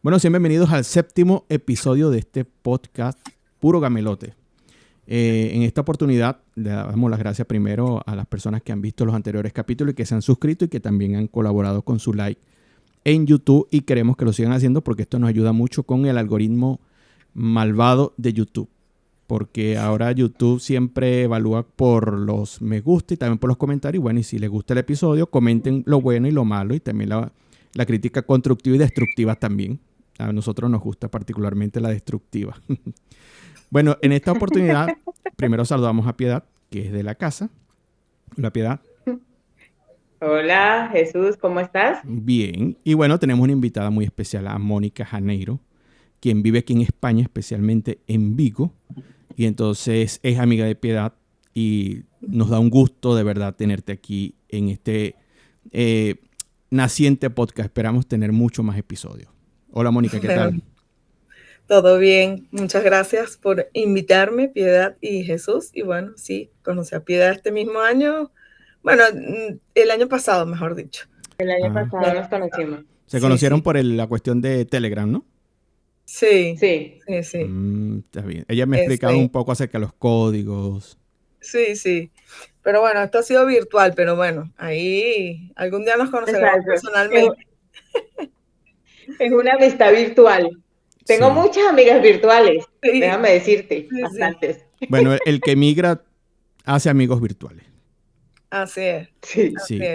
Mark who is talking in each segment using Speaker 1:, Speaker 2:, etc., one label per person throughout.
Speaker 1: Bueno, sean bienvenidos al 7º episodio de este podcast Puro Gamelote. En esta oportunidad le damos las gracias primero a las personas que han visto los anteriores capítulos y que se han suscrito y que también han colaborado con su like en YouTube, y queremos que lo sigan haciendo porque esto nos ayuda mucho con el algoritmo malvado de YouTube. Porque ahora YouTube siempre evalúa por los me gusta y también por los comentarios. Bueno, y si les gusta el episodio, comenten lo bueno y lo malo, y también la crítica constructiva y destructiva también. A nosotros nos gusta particularmente la destructiva. Bueno, en esta oportunidad, primero saludamos a Piedad, que es de la casa. Hola, Piedad.
Speaker 2: Hola, Jesús, ¿cómo estás?
Speaker 1: Bien. Y bueno, tenemos una invitada muy especial, a Mónica Janeiro, quien vive aquí en España, especialmente en Vigo. Y entonces es amiga de Piedad y nos da un gusto de verdad tenerte aquí en este naciente podcast. Esperamos tener mucho más episodios. Hola, Mónica, ¿qué tal?
Speaker 3: Todo bien, muchas gracias por invitarme, Piedad y Jesús. Y bueno, sí, conocí a Piedad este mismo año, bueno, el año pasado, mejor dicho.
Speaker 2: El año pasado nos conocimos.
Speaker 1: Se
Speaker 3: Sí,
Speaker 1: conocieron
Speaker 3: sí.
Speaker 1: por la cuestión de Telegram, ¿no?
Speaker 3: Sí,
Speaker 2: Sí.
Speaker 3: sí, sí.
Speaker 1: Está bien. Ella me ha explicado un poco acerca de los códigos.
Speaker 3: Sí, sí. Pero bueno, esto ha sido virtual, pero bueno, ahí algún día nos conoceremos personalmente.
Speaker 2: Es una amistad virtual. Tengo
Speaker 1: Sí.
Speaker 2: muchas amigas virtuales,
Speaker 3: Sí,
Speaker 2: déjame decirte,
Speaker 3: sí,
Speaker 2: bastantes.
Speaker 1: Bueno, el que migra hace amigos virtuales.
Speaker 3: Así es,
Speaker 2: Sí.
Speaker 3: así
Speaker 1: Sí.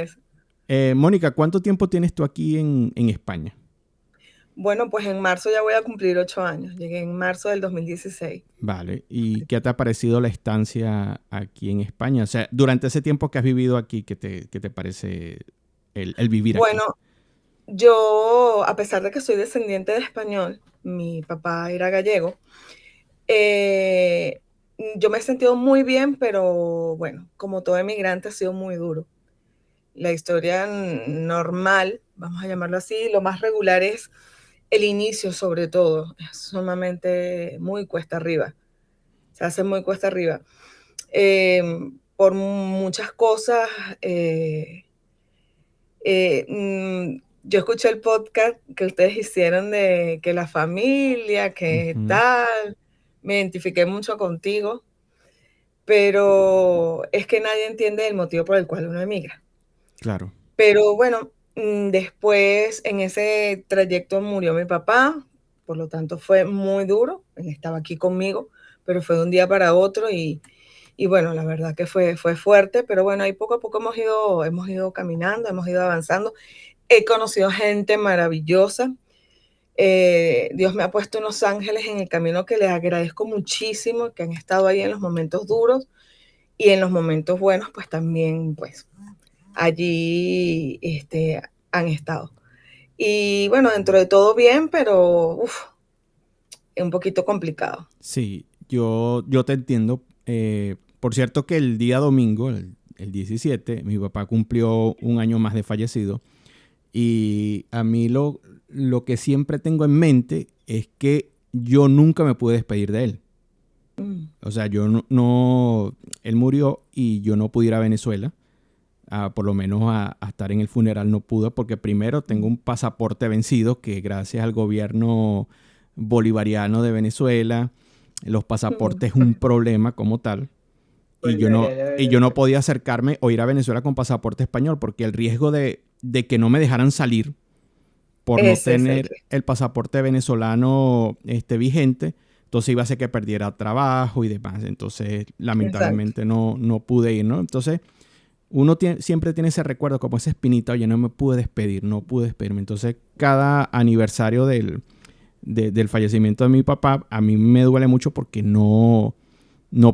Speaker 3: es.
Speaker 1: Mónica, ¿cuánto tiempo tienes tú aquí en España?
Speaker 3: Bueno, pues en marzo ya voy a cumplir 8 años. Llegué en marzo del 2016.
Speaker 1: Vale. ¿Y qué te ha parecido la estancia aquí en España? O sea, durante ese tiempo que has vivido aquí, ¿qué te parece el vivir aquí?
Speaker 3: Bueno, yo, a pesar de que soy descendiente de español, mi papá era gallego, yo me he sentido muy bien, pero bueno, como todo emigrante ha sido muy duro. La historia normal, vamos a llamarlo así, lo más regular es el inicio sobre todo, es sumamente muy cuesta arriba, se hace muy cuesta arriba. Por muchas cosas, yo escuché el podcast que ustedes hicieron de que la familia, que tal, me identifiqué mucho contigo, pero es que nadie entiende el motivo por el cual uno emigra.
Speaker 1: Claro.
Speaker 3: Pero bueno, después en ese trayecto murió mi papá, por lo tanto fue muy duro, él estaba aquí conmigo, pero fue de un día para otro y bueno, la verdad que fue fuerte, pero bueno, ahí poco a poco hemos ido caminando, hemos ido avanzando. He conocido gente maravillosa. Dios me ha puesto unos ángeles en el camino que les agradezco muchísimo, que han estado ahí en los momentos duros y en los momentos buenos, pues también, pues allí han estado. Y bueno, dentro de todo bien, pero es un poquito complicado.
Speaker 1: Sí, yo te entiendo. Por cierto que el día domingo, el 17, mi papá cumplió un año más de fallecido. Y a mí lo que siempre tengo en mente es que yo nunca me pude despedir de él. O sea, yo él murió y yo no pude ir a Venezuela. Por lo menos a estar en el funeral no pude, porque primero tengo un pasaporte vencido que gracias al gobierno bolivariano de Venezuela, los pasaportes es un problema como tal. Y yo no podía acercarme o ir a Venezuela con pasaporte español, porque el riesgo de que no me dejaran salir por no tener el pasaporte venezolano vigente, entonces iba a ser que perdiera trabajo y demás. Entonces, lamentablemente no pude ir, ¿no? Entonces, uno siempre tiene ese recuerdo, como esa espinita, oye, no me pude despedir, no pude despedirme. Entonces, cada aniversario del fallecimiento de mi papá, a mí me duele mucho porque no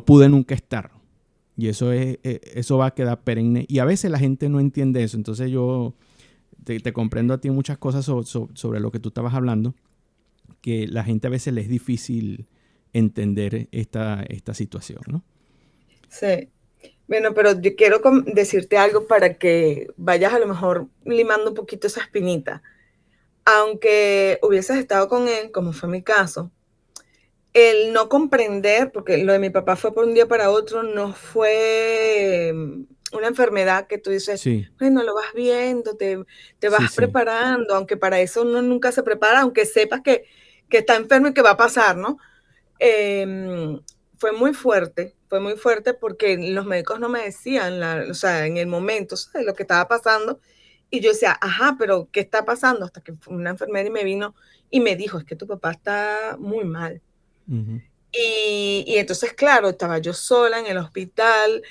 Speaker 1: pude nunca estar. Y eso va a quedar perenne. Y a veces la gente no entiende eso. Entonces yo te comprendo a ti muchas cosas sobre lo que tú estabas hablando, que la gente a veces le es difícil entender esta situación, ¿no?
Speaker 3: Sí. Bueno, pero yo quiero decirte algo para que vayas a lo mejor limando un poquito esa espinita. Aunque hubieses estado con él, como fue mi caso, el no comprender, porque lo de mi papá fue por un día para otro, no fue una enfermedad que tú dices,
Speaker 1: Sí,
Speaker 3: bueno, lo vas viendo, te
Speaker 1: sí,
Speaker 3: vas
Speaker 1: sí,
Speaker 3: preparando, aunque para eso uno nunca se prepara, aunque sepas que está enfermo y que va a pasar, ¿no? Eh, fue muy fuerte porque los médicos no me decían, o sea, en el momento, ¿sabes? Lo que estaba pasando. Y yo decía, ajá, pero ¿qué está pasando? Hasta que una enfermera y me vino y me dijo, es que tu papá está muy mal.
Speaker 1: ujú,
Speaker 3: Y entonces, claro, estaba yo sola en el hospital,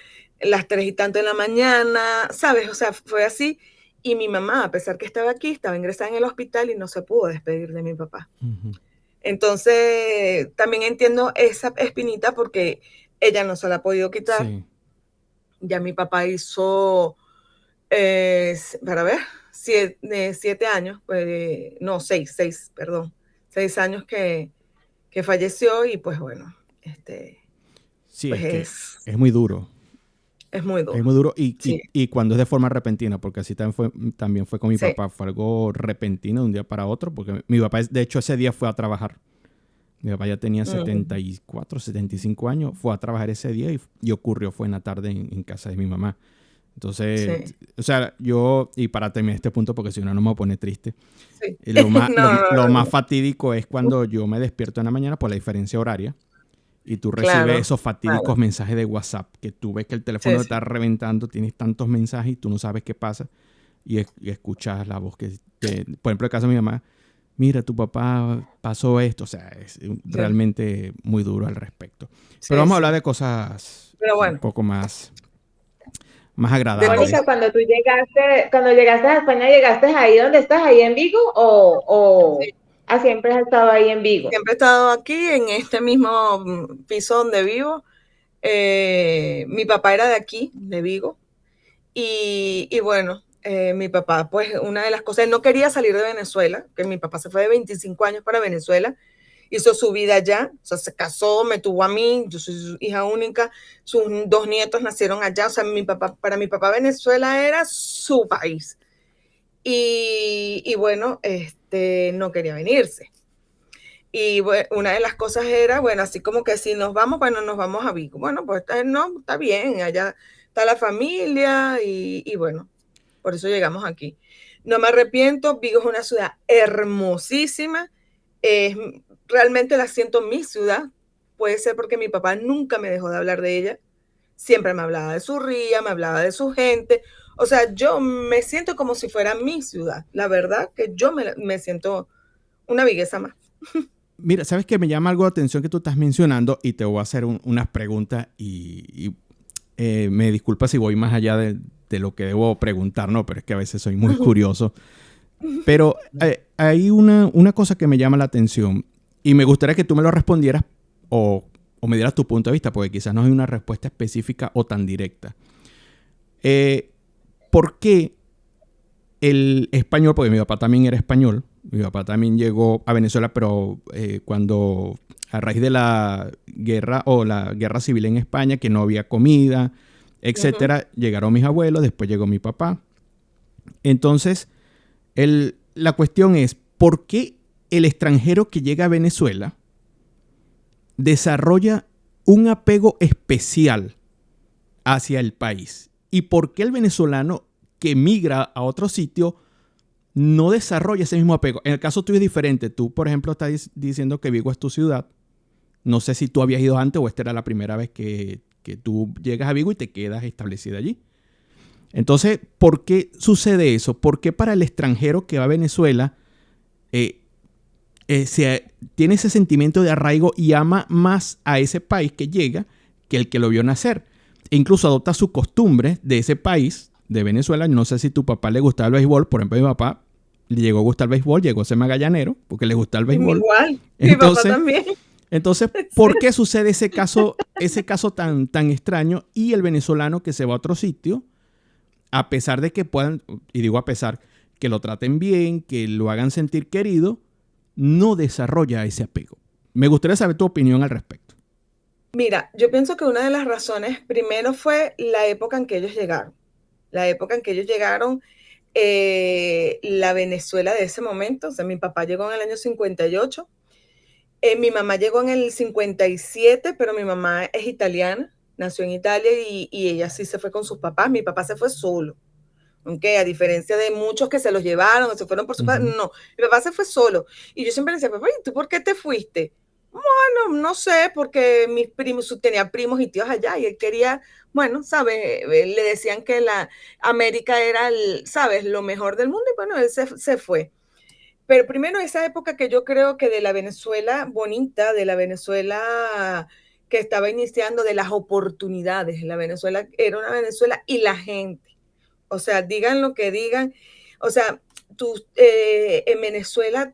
Speaker 3: las 3 y tanto de la mañana, ¿sabes? O sea, fue así. Y mi mamá, a pesar que estaba aquí, estaba ingresada en el hospital y no se pudo despedir de mi papá.
Speaker 1: ujú.
Speaker 3: Entonces, también entiendo esa espinita porque ella no se la ha podido quitar.
Speaker 1: Sí,
Speaker 3: Ya mi papá hizo, para ver, 7 años, no, 6, perdón, 6 años que falleció y pues bueno,
Speaker 1: sí,
Speaker 3: pues
Speaker 1: es que es muy duro.
Speaker 3: es muy
Speaker 1: Es
Speaker 3: duro.
Speaker 1: muy duro
Speaker 3: Sí,
Speaker 1: y cuando es de forma repentina, porque así también fue con mi
Speaker 3: sí.
Speaker 1: papá, fue algo repentino de un día para otro, porque mi papá, de hecho, ese día fue a trabajar. Mi papá ya tenía
Speaker 3: Mm,
Speaker 1: 74, 75 años, fue a trabajar ese día y ocurrió, fue en la tarde en casa de mi mamá. Entonces,
Speaker 3: sí,
Speaker 1: o sea, yo, y para terminar este punto, porque si no, no me pone triste,
Speaker 3: sí.
Speaker 1: lo más,
Speaker 3: No, no,
Speaker 1: lo más
Speaker 3: no,
Speaker 1: fatídico es
Speaker 3: no.
Speaker 1: cuando yo me despierto en la mañana por la diferencia horaria y tú recibes
Speaker 3: Claro,
Speaker 1: esos
Speaker 3: claro.
Speaker 1: fatídicos mensajes de WhatsApp, que tú ves que el teléfono
Speaker 3: Sí,
Speaker 1: te
Speaker 3: sí,
Speaker 1: está reventando, tienes tantos mensajes y tú no sabes qué pasa y escuchas la voz por ejemplo, el caso de mi mamá, mira, tu papá pasó esto, o sea, es
Speaker 3: sí,
Speaker 1: realmente muy duro al respecto. Pero
Speaker 3: sí,
Speaker 1: vamos a hablar
Speaker 3: sí.
Speaker 1: de cosas
Speaker 3: Pero
Speaker 1: un
Speaker 3: bueno,
Speaker 1: poco más
Speaker 3: de
Speaker 2: Mónica,
Speaker 1: agradables.
Speaker 3: cosas.
Speaker 2: cuando llegaste a España, ¿llegaste ahí donde estás, ahí en Vigo? ¿O siempre has estado ahí en Vigo?
Speaker 3: Siempre he estado aquí en este mismo piso donde vivo. Mi papá era de aquí, de Vigo, y bueno, mi papá, pues una de las cosas, él no quería salir de Venezuela, que mi papá se fue de 25 años para Venezuela, hizo su vida allá, o sea, se casó, me tuvo a mí, yo soy su hija única, sus 2 nietos nacieron allá, o sea, para mi papá Venezuela era su país. Y bueno, no quería venirse. Y bueno, una de las cosas era, bueno, así como que si nos vamos, bueno, nos vamos a Vigo. Bueno, pues no, está bien, allá está la familia y bueno, por eso llegamos aquí. No me arrepiento, Vigo es una ciudad hermosísima, es, realmente la siento mi ciudad, puede ser porque mi papá nunca me dejó de hablar de ella, siempre me hablaba de su ría, me hablaba de su gente, o sea, yo me siento como si fuera mi ciudad, la verdad que yo me siento una viguesa más.
Speaker 1: Mira, ¿sabes qué? Me llama algo la atención que tú estás mencionando y te voy a hacer unas preguntas y me disculpa si voy más allá de lo que debo preguntar, ¿no? Pero es que a veces soy muy curioso. Pero hay una cosa que me llama la atención y me gustaría que tú me lo respondieras o me dieras tu punto de vista, porque quizás no hay una respuesta específica o tan directa. Eh, ¿Por qué el español, porque mi papá también era español, mi papá también llegó a Venezuela, pero cuando a raíz de la guerra o la guerra civil en España, que no había comida,
Speaker 3: Ujú.
Speaker 1: etcétera, llegaron mis abuelos, después llegó mi papá. Entonces, la cuestión es, ¿por qué el extranjero que llega a Venezuela desarrolla un apego especial hacia el país? ¿Y por qué el venezolano que migra a otro sitio no desarrolla ese mismo apego? En el caso tuyo es diferente. Tú, por ejemplo, estás diciendo que Vigo es tu ciudad. No sé si tú habías ido antes o esta era la primera vez que tú llegas a Vigo y te quedas establecida allí. Entonces, ¿por qué sucede eso? ¿Por qué para el extranjero que va a Venezuela eh, tiene ese sentimiento de arraigo y ama más a ese país que llega que el que lo vio nacer? E incluso adopta sus costumbres de ese país, de Venezuela. No sé si tu papá le gustaba el béisbol. Por ejemplo, a mi papá le llegó a gustar el béisbol, llegó a ser magallanero porque le gusta el béisbol.
Speaker 3: Igual, mi papá
Speaker 1: Entonces,
Speaker 3: también.
Speaker 1: entonces,
Speaker 3: Sí.
Speaker 1: ¿por qué sucede ese caso tan extraño y el venezolano que se va a otro sitio, a pesar de que puedan, y digo a pesar, que lo traten bien, que lo hagan sentir querido, no desarrolla ese apego? Me gustaría saber tu opinión al respecto.
Speaker 3: Mira, yo pienso que una de las razones primero fue la época en que ellos llegaron. La época en que ellos llegaron, la Venezuela de ese momento, o sea, mi papá llegó en el año 58, mi mamá llegó en el 57, pero mi mamá es italiana. nació en Italia y ella sí se fue con sus papás. Mi papá se fue solo. Okay, a diferencia de muchos que se los llevaron, se fueron por su padre, no, mi papá se fue solo. Y yo siempre le decía, papá, ¿y tú por qué te fuiste? Bueno, no sé, porque mis primos, tenía primos y tíos allá y él quería, bueno, ¿sabes? Le decían que la América era, ¿sabes? Lo mejor del mundo y bueno, él se fue. Pero primero esa época que yo creo que de la Venezuela bonita, de la Venezuela que estaba iniciando, de las oportunidades, la Venezuela era una Venezuela y la gente. O sea, digan lo que digan. O sea, en Venezuela,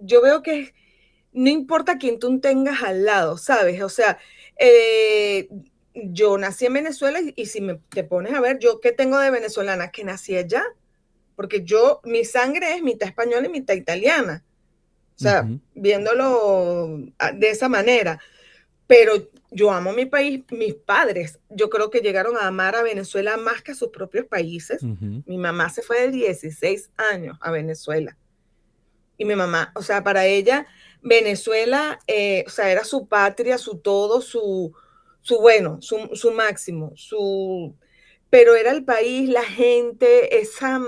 Speaker 3: yo veo que no importa quién tú tengas al lado, ¿sabes? O sea, yo nací en Venezuela y si te pones a ver, yo qué tengo de venezolana, que nací allá, porque mi sangre es mitad española y mitad italiana. O sea, viéndolo de esa manera. Pero yo amo mi país, mis padres, yo creo que llegaron a amar a Venezuela más que a sus propios países. Mi mamá se fue de 16 años a Venezuela. Y mi mamá, o sea, para ella, Venezuela, o sea, era su patria, su todo, su bueno, su máximo, pero era el país, la gente, esa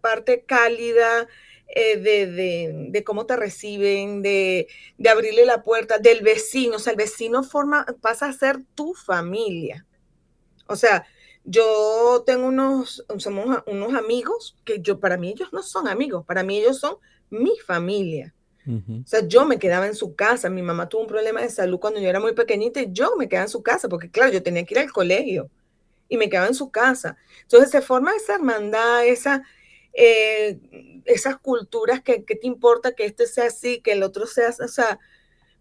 Speaker 3: parte cálida, de cómo te reciben, de abrirle la puerta, del vecino, o sea, el vecino pasa a ser tu familia. O sea, yo tengo somos unos amigos que para mí ellos no son amigos, para mí ellos son mi familia. O sea, yo me quedaba en su casa, mi mamá tuvo un problema de salud cuando yo era muy pequeñita y yo me quedaba en su casa, porque claro, yo tenía que ir al colegio y me quedaba en su casa. Entonces se forma esa hermandad, esas culturas que te importa que este sea así, que el otro sea así. O sea,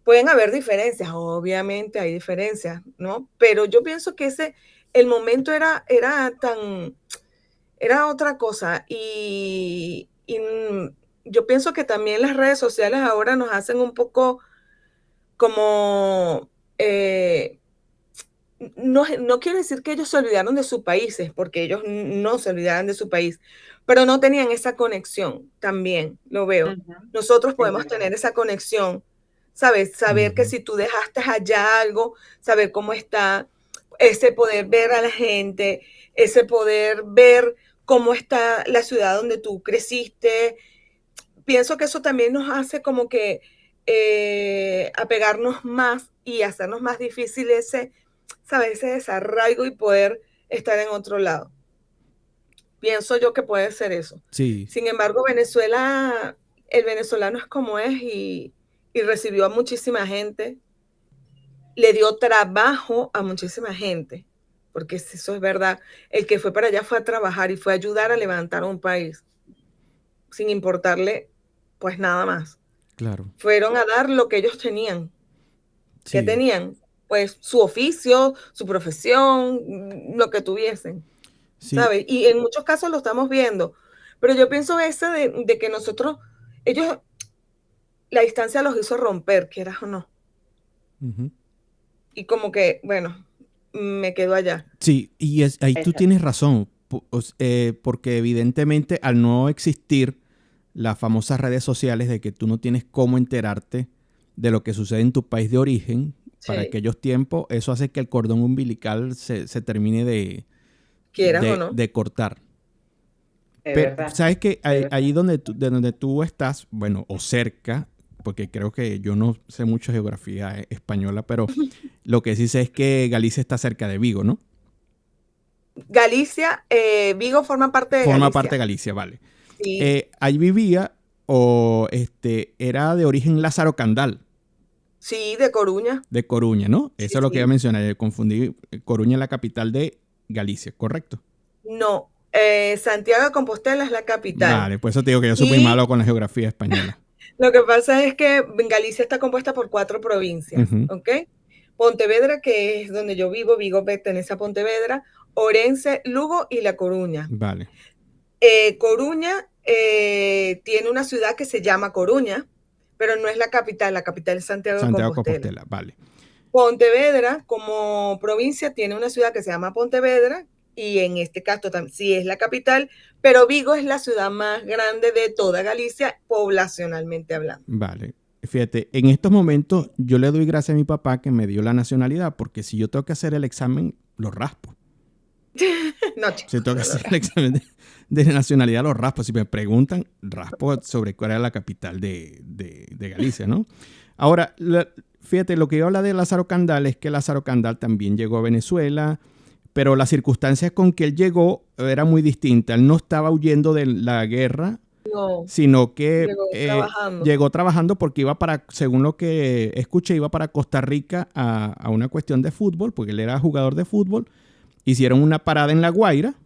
Speaker 3: pueden haber diferencias, obviamente hay diferencias, ¿no? Pero yo pienso que el momento era otra cosa y yo pienso que también las redes sociales ahora nos hacen un poco como... no quiero decir que ellos se olvidaron de sus países, porque ellos no se olvidaron de su país, pero no tenían esa conexión, también lo veo. Nosotros podemos tener esa conexión, ¿sabes? Saber que si tú dejaste allá algo, saber cómo está, ese poder ver a la gente, ese poder ver cómo está la ciudad donde tú creciste. Pienso que eso también nos hace como que apegarnos más y hacernos más difícil ¿sabes? Ese desarraigo y poder estar en otro lado. Pienso yo que puede ser eso.
Speaker 1: Sí.
Speaker 3: Sin embargo, Venezuela, el venezolano es como es y recibió a muchísima gente, le dio trabajo a muchísima gente, porque eso es verdad. El que fue para allá fue a trabajar y fue a ayudar a levantar un país, sin importarle pues nada más.
Speaker 1: Claro.
Speaker 3: Fueron a dar lo que ellos tenían. Sí. ¿Qué tenían? Pues su oficio, su profesión, lo que tuviesen, sí. ¿Sabes? Y en muchos casos lo estamos viendo, pero yo pienso de que ellos, la distancia los hizo romper, quieras o no. Y como que, bueno, me quedo allá.
Speaker 1: Sí, y ahí tú tienes razón, porque evidentemente al no existir las famosas redes sociales de que tú no tienes cómo enterarte de lo que sucede en tu país de origen, sí. Para aquellos tiempos, eso hace que el cordón umbilical se termine de cortar. Pero, ¿sabes qué? Ahí donde tú estás, bueno, o cerca, porque creo que yo no sé mucho geografía española, pero lo que sí sé es que Galicia está cerca de Vigo, ¿no?
Speaker 3: Galicia, Vigo forma parte de Galicia.
Speaker 1: Forma parte de Galicia, vale.
Speaker 3: Sí.
Speaker 1: Ahí vivía, era de origen Lázaro Candal.
Speaker 3: Sí, de Coruña.
Speaker 1: De Coruña, ¿no? Eso sí, es lo que ya mencioné. Confundí. Coruña es la capital de Galicia, ¿correcto?
Speaker 3: No, Santiago de Compostela es la capital.
Speaker 1: Vale, pues eso te digo que yo soy muy malo con la geografía española.
Speaker 3: Lo que pasa es que Galicia está compuesta por 4 provincias, ¿ok? Pontevedra, que es donde yo vivo, Vigo pertenece a Pontevedra, Orense, Lugo y La Coruña.
Speaker 1: Vale.
Speaker 3: Coruña tiene una ciudad que se llama Coruña, pero no es la capital es Santiago de Compostela.
Speaker 1: Vale.
Speaker 3: Pontevedra, como provincia, tiene una ciudad que se llama Pontevedra, y en este caso sí es la capital, pero Vigo es la ciudad más grande de toda Galicia, poblacionalmente hablando.
Speaker 1: Vale. fíjate, en estos momentos yo le doy gracias a mi papá que me dio la nacionalidad, porque si yo tengo que hacer el examen, lo raspo.
Speaker 3: No,
Speaker 1: Si
Speaker 3: chicos,
Speaker 1: tengo que hacer el examen de nacionalidad, lo raspo. Si me preguntan, raspo sobre cuál era la capital de Galicia, ¿no? Ahora, fíjate, lo que yo hablo de Lázaro Candal es que Lázaro Candal también llegó a Venezuela, pero las circunstancias con que él llegó eran muy distintas. Él no estaba huyendo de la guerra,
Speaker 3: no,
Speaker 1: sino que
Speaker 3: llegó trabajando.
Speaker 1: llegó trabajando porque iba para, según lo que escuché, iba para Costa Rica a una cuestión de fútbol, porque él era jugador de fútbol. Hicieron una parada en La Guaira,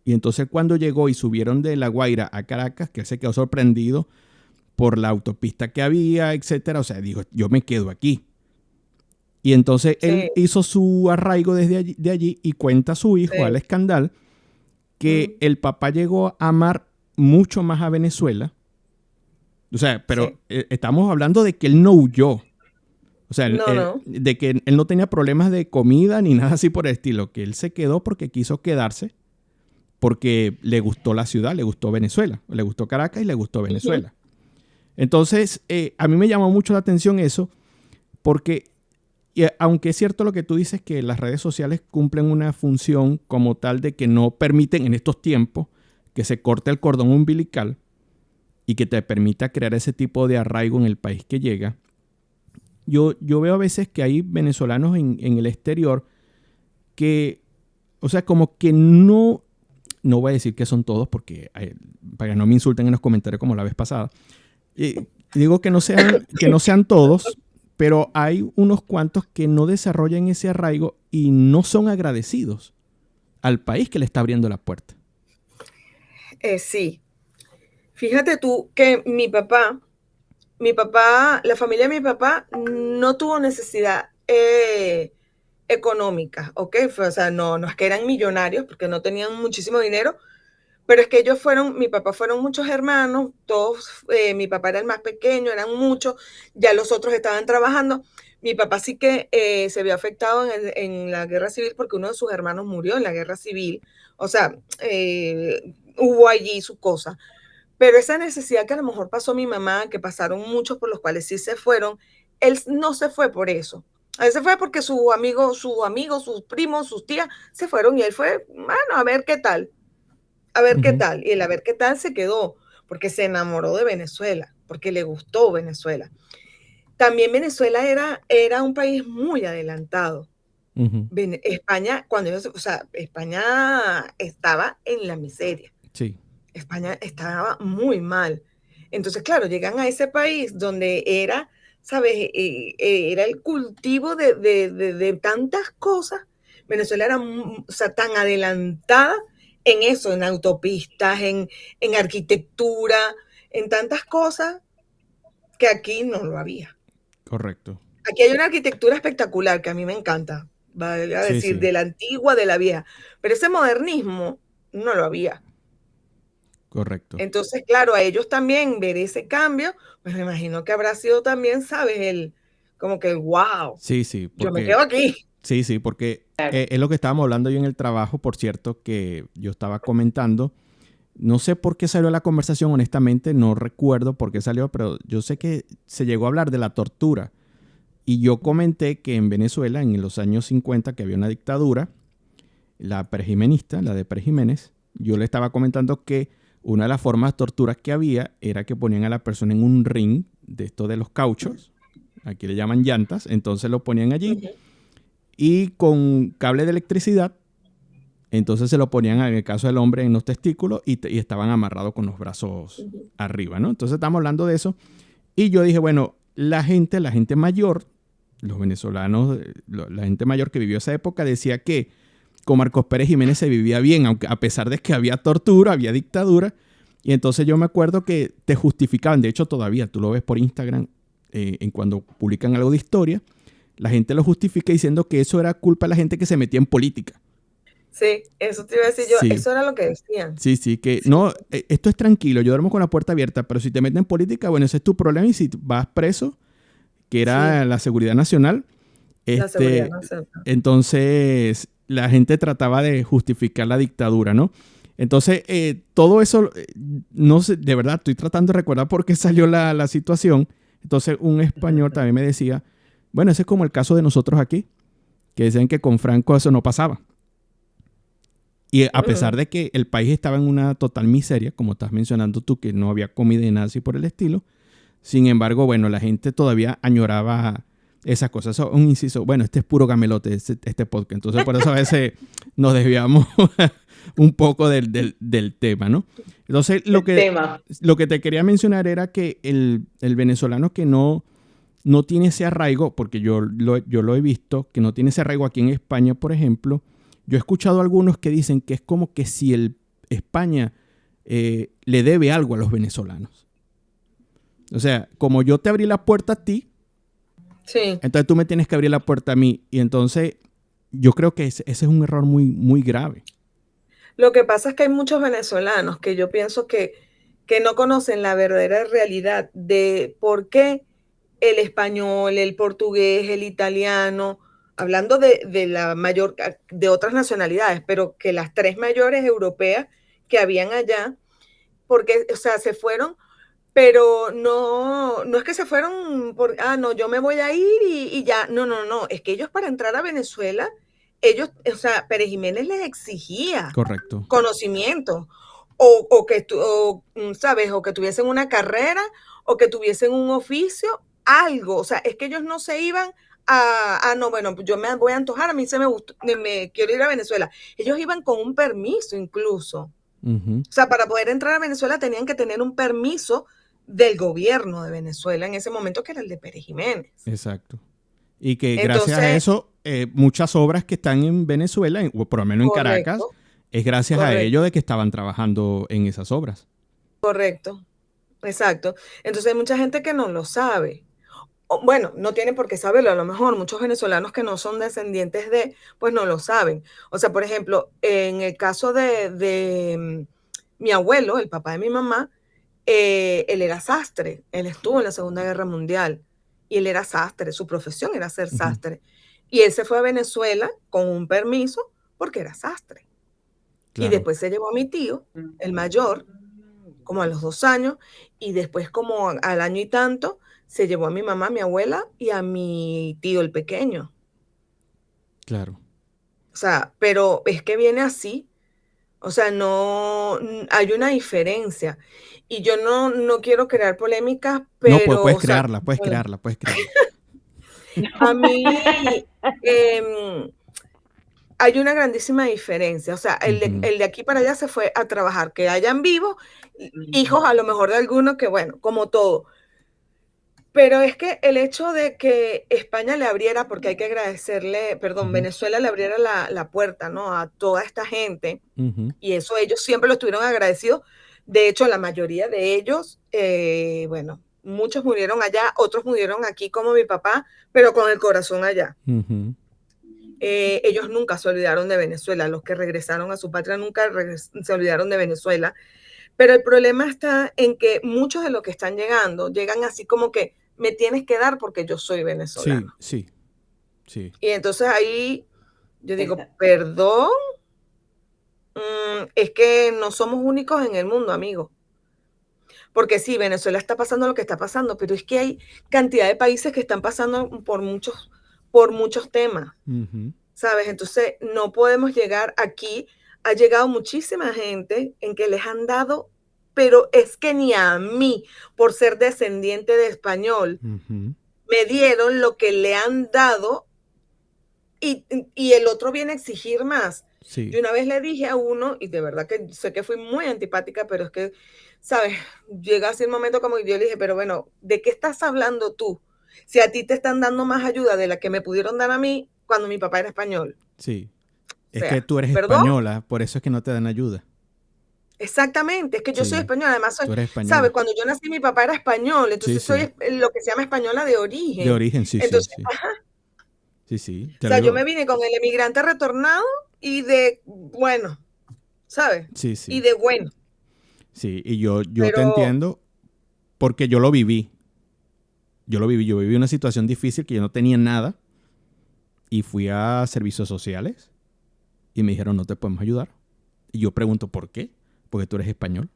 Speaker 1: y entonces cuando llegó y subieron de La Guaira a Caracas, que él se quedó sorprendido por la autopista que había, etcétera. O sea, dijo, yo me quedo aquí. Y entonces él hizo su arraigo desde allí y cuenta a su hijo, Alex Candal, que el papá llegó a amar mucho más a Venezuela. O sea, pero estamos hablando de que él no huyó. O sea, de que él no tenía problemas de comida ni nada así por el estilo, que él se quedó porque quiso quedarse, porque le gustó la ciudad, le gustó Venezuela, le gustó Caracas y le gustó Venezuela. Entonces, a mí me llamó mucho la atención eso, porque aunque es cierto lo que tú dices, que las redes sociales cumplen una función como tal de que no permiten en estos tiempos que se corte el cordón umbilical y que te permita crear ese tipo de arraigo en el país que llega. Yo veo a veces que hay venezolanos en el exterior que, o sea, como que no voy a decir que son todos porque para que no me insulten en los comentarios como la vez pasada. Digo que no sean todos, pero hay unos cuantos que no desarrollan ese arraigo y no son agradecidos al país que le está abriendo la puerta.
Speaker 3: Sí. Fíjate tú que mi papá, la familia de mi papá no tuvo necesidad económica, ¿ok? O sea, no es que eran millonarios porque no tenían muchísimo dinero, pero es que ellos mi papá fueron muchos hermanos, todos, mi papá era el más pequeño, eran muchos, ya los otros estaban trabajando. Mi papá sí que se vio afectado en la guerra civil porque uno de sus hermanos murió en la guerra civil. O sea, hubo allí su cosa. Pero esa necesidad que a lo mejor pasó mi mamá, que pasaron muchos por los cuales sí se fueron, él no se fue por eso. Él se fue porque sus amigos, sus primos, sus tías se fueron y él fue, bueno, a ver qué tal. A ver qué tal. Y el a ver qué tal se quedó porque se enamoró de Venezuela, porque le gustó Venezuela. También Venezuela era un país muy adelantado. España, España estaba en la miseria.
Speaker 1: Sí.
Speaker 3: España estaba muy mal. Entonces, claro, llegan a ese país donde era, ¿sabes? Era el cultivo de tantas cosas. Venezuela era, tan adelantada en eso, en autopistas, en arquitectura, en tantas cosas que aquí no lo había.
Speaker 1: Correcto.
Speaker 3: Aquí hay una arquitectura espectacular que a mí me encanta, vale a decir, de la antigua, de la vieja, pero ese modernismo no lo había.
Speaker 1: Correcto.
Speaker 3: Entonces, claro, a ellos también ver ese cambio, pues me imagino que habrá sido también, ¿sabes? Como que, wow,
Speaker 1: sí,
Speaker 3: yo me quedo aquí.
Speaker 1: Sí, porque es lo que estábamos hablando yo en el trabajo, por cierto, que yo estaba comentando. No sé por qué salió la conversación, honestamente, no recuerdo por qué salió, pero yo sé que se llegó a hablar de la tortura. Y yo comenté que en Venezuela, en los años 50, que había una dictadura, la perjimenista, la de Pérez Jiménez, yo le estaba comentando que una de las formas de torturas que había era que ponían a la persona en un ring de esto de los cauchos, aquí le llaman llantas, entonces lo ponían allí y con cable de electricidad, entonces se lo ponían en el caso del hombre en los testículos y estaban amarrados con los brazos arriba, ¿no? Entonces estamos hablando de eso y yo dije, bueno, la gente mayor, los venezolanos, la gente mayor que vivió esa época decía que con Marcos Pérez Jiménez se vivía bien, aunque a pesar de que había tortura, había dictadura. Y entonces yo me acuerdo que te justificaban, de hecho todavía tú lo ves por Instagram, en cuando publican algo de historia, la gente lo justifica diciendo que eso era culpa de la gente que se metía en política.
Speaker 3: Sí, eso te iba a decir yo, eso era lo que decían.
Speaker 1: Sí, que no, esto es tranquilo, yo duermo con la puerta abierta, pero si te meten en política, bueno, ese es tu problema y si vas preso, que era la seguridad nacional,
Speaker 3: seguridad nacional.
Speaker 1: Entonces la gente trataba de justificar la dictadura, ¿no? Entonces, todo eso, no sé, de verdad, estoy tratando de recordar por qué salió la situación. Entonces un español también me decía, bueno, ese es como el caso de nosotros aquí, que decían que con Franco eso no pasaba. Y a pesar de que el país estaba en una total miseria, como estás mencionando tú, que no había comida y nada así por el estilo, sin embargo, bueno, la gente todavía añoraba esas cosas. Eso es un inciso. Bueno, este es puro gamelote, este podcast. Entonces, por eso a veces nos desviamos un poco del tema, ¿no? Entonces, lo que te quería mencionar era que el venezolano que no tiene ese arraigo, porque yo lo he visto, que no tiene ese arraigo aquí en España, por ejemplo. Yo he escuchado a algunos que dicen que es como que si España le debe algo a los venezolanos. O sea, como yo te abrí la puerta a ti,
Speaker 3: sí,
Speaker 1: entonces tú me tienes que abrir la puerta a mí. Y entonces yo creo que ese es un error muy, muy grave.
Speaker 3: Lo que pasa es que hay muchos venezolanos que yo pienso que no conocen la verdadera realidad de por qué el español, el portugués, el italiano, hablando de la mayor, de otras nacionalidades, pero que las tres mayores europeas que habían allá, porque, o sea, se fueron, pero no es que se fueron por, no, yo me voy a ir y ya, no, es que ellos para entrar a Venezuela, ellos, o sea, Pérez Jiménez les exigía
Speaker 1: Correcto.
Speaker 3: conocimiento, ¿sabes? O que tuviesen una carrera, o que tuviesen un oficio, algo, o sea, es que ellos no se iban no, bueno, yo me voy a antojar, a mí se me gustó, me quiero ir a Venezuela. Ellos iban con un permiso incluso. O sea, para poder entrar a Venezuela tenían que tener un permiso del gobierno de Venezuela en ese momento, que era el de Pérez Jiménez.
Speaker 1: Exacto. Y que gracias a eso, muchas obras que están en Venezuela, o por lo menos en Caracas, es gracias a ellos de que estaban trabajando en esas obras.
Speaker 3: Correcto, exacto. Entonces hay mucha gente que no lo sabe. Bueno, no tienen por qué saberlo, a lo mejor muchos venezolanos que no son descendientes pues no lo saben. O sea, por ejemplo, en el caso de mi abuelo, el papá de mi mamá, él era sastre, él estuvo en la Segunda Guerra Mundial y él era sastre, su profesión era ser sastre. Y él se fue a Venezuela con un permiso porque era sastre. Claro. Y después se llevó a mi tío, el mayor, como a los 2 años, y después como al año y tanto, se llevó a mi mamá, a mi abuela y a mi tío, el pequeño.
Speaker 1: Claro.
Speaker 3: O sea, pero es que viene así. O sea, no hay una diferencia. Y yo no quiero crear polémicas, pero...
Speaker 1: No, puedes crearla.
Speaker 3: A mí hay una grandísima diferencia. O sea, el de aquí para allá se fue a trabajar. Que hayan vivos, hijos a lo mejor de algunos que, bueno, como todo. Pero es que el hecho de que España le abriera, porque hay que agradecerle, Venezuela le abriera la puerta, ¿no? A toda esta gente, y eso ellos siempre lo estuvieron agradecidos. De hecho, la mayoría de ellos, bueno, muchos murieron allá, otros murieron aquí como mi papá, pero con el corazón allá. Ellos nunca se olvidaron de Venezuela, los que regresaron a su patria nunca se olvidaron de Venezuela. Pero el problema está en que muchos de los que están llegando, llegan así como que me tienes que dar porque yo soy venezolano.
Speaker 1: Sí.
Speaker 3: Y entonces ahí yo digo, perdón, es que no somos únicos en el mundo, amigo. Porque sí, Venezuela está pasando lo que está pasando, pero es que hay cantidad de países que están pasando por muchos temas, ¿sabes? Entonces no podemos llegar aquí. Ha llegado muchísima gente en que les han dado, pero es que ni a mí, por ser descendiente de español, me dieron lo que le han dado y el otro viene a exigir más. Sí. Yo una vez le dije a uno, y de verdad que sé que fui muy antipática, pero es que, ¿sabes? Llega así el momento como yo le dije, pero bueno, ¿de qué estás hablando tú? Si a ti te están dando más ayuda de la que me pudieron dar a mí cuando mi papá era español.
Speaker 1: Sí. Es que tú eres española, por eso es que no te dan ayuda.
Speaker 3: Exactamente, es que yo soy española, además soy, ¿sabes? Cuando yo nací mi papá era español, entonces soy lo que se llama española de origen.
Speaker 1: De origen, sí, entonces, sí.
Speaker 3: Ajá.
Speaker 1: Sí.
Speaker 3: O sea, yo me vine con el emigrante retornado y de, bueno, ¿sabes?
Speaker 1: Sí.
Speaker 3: Y de bueno.
Speaker 1: Sí, y yo te entiendo porque yo lo viví. Yo viví una situación difícil que yo no tenía nada y fui a servicios sociales y me dijeron, no te podemos ayudar. Y yo pregunto, ¿por qué? Porque tú eres español.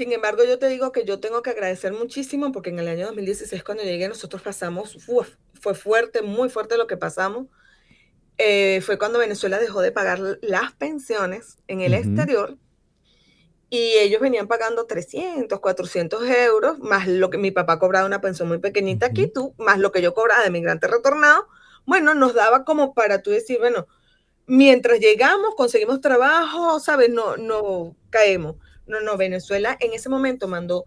Speaker 3: Sin embargo, yo te digo que yo tengo que agradecer muchísimo porque en el año 2016 cuando llegué nosotros pasamos, fue fuerte, muy fuerte lo que pasamos. Fue cuando Venezuela dejó de pagar las pensiones en el exterior y ellos venían pagando 300, 400 euros, más lo que mi papá cobraba una pensión muy pequeñita aquí, más lo que yo cobraba de migrante retornado. Bueno, nos daba como para tú decir, bueno, mientras llegamos, conseguimos trabajo, ¿sabes? No caemos. No, Venezuela en ese momento mandó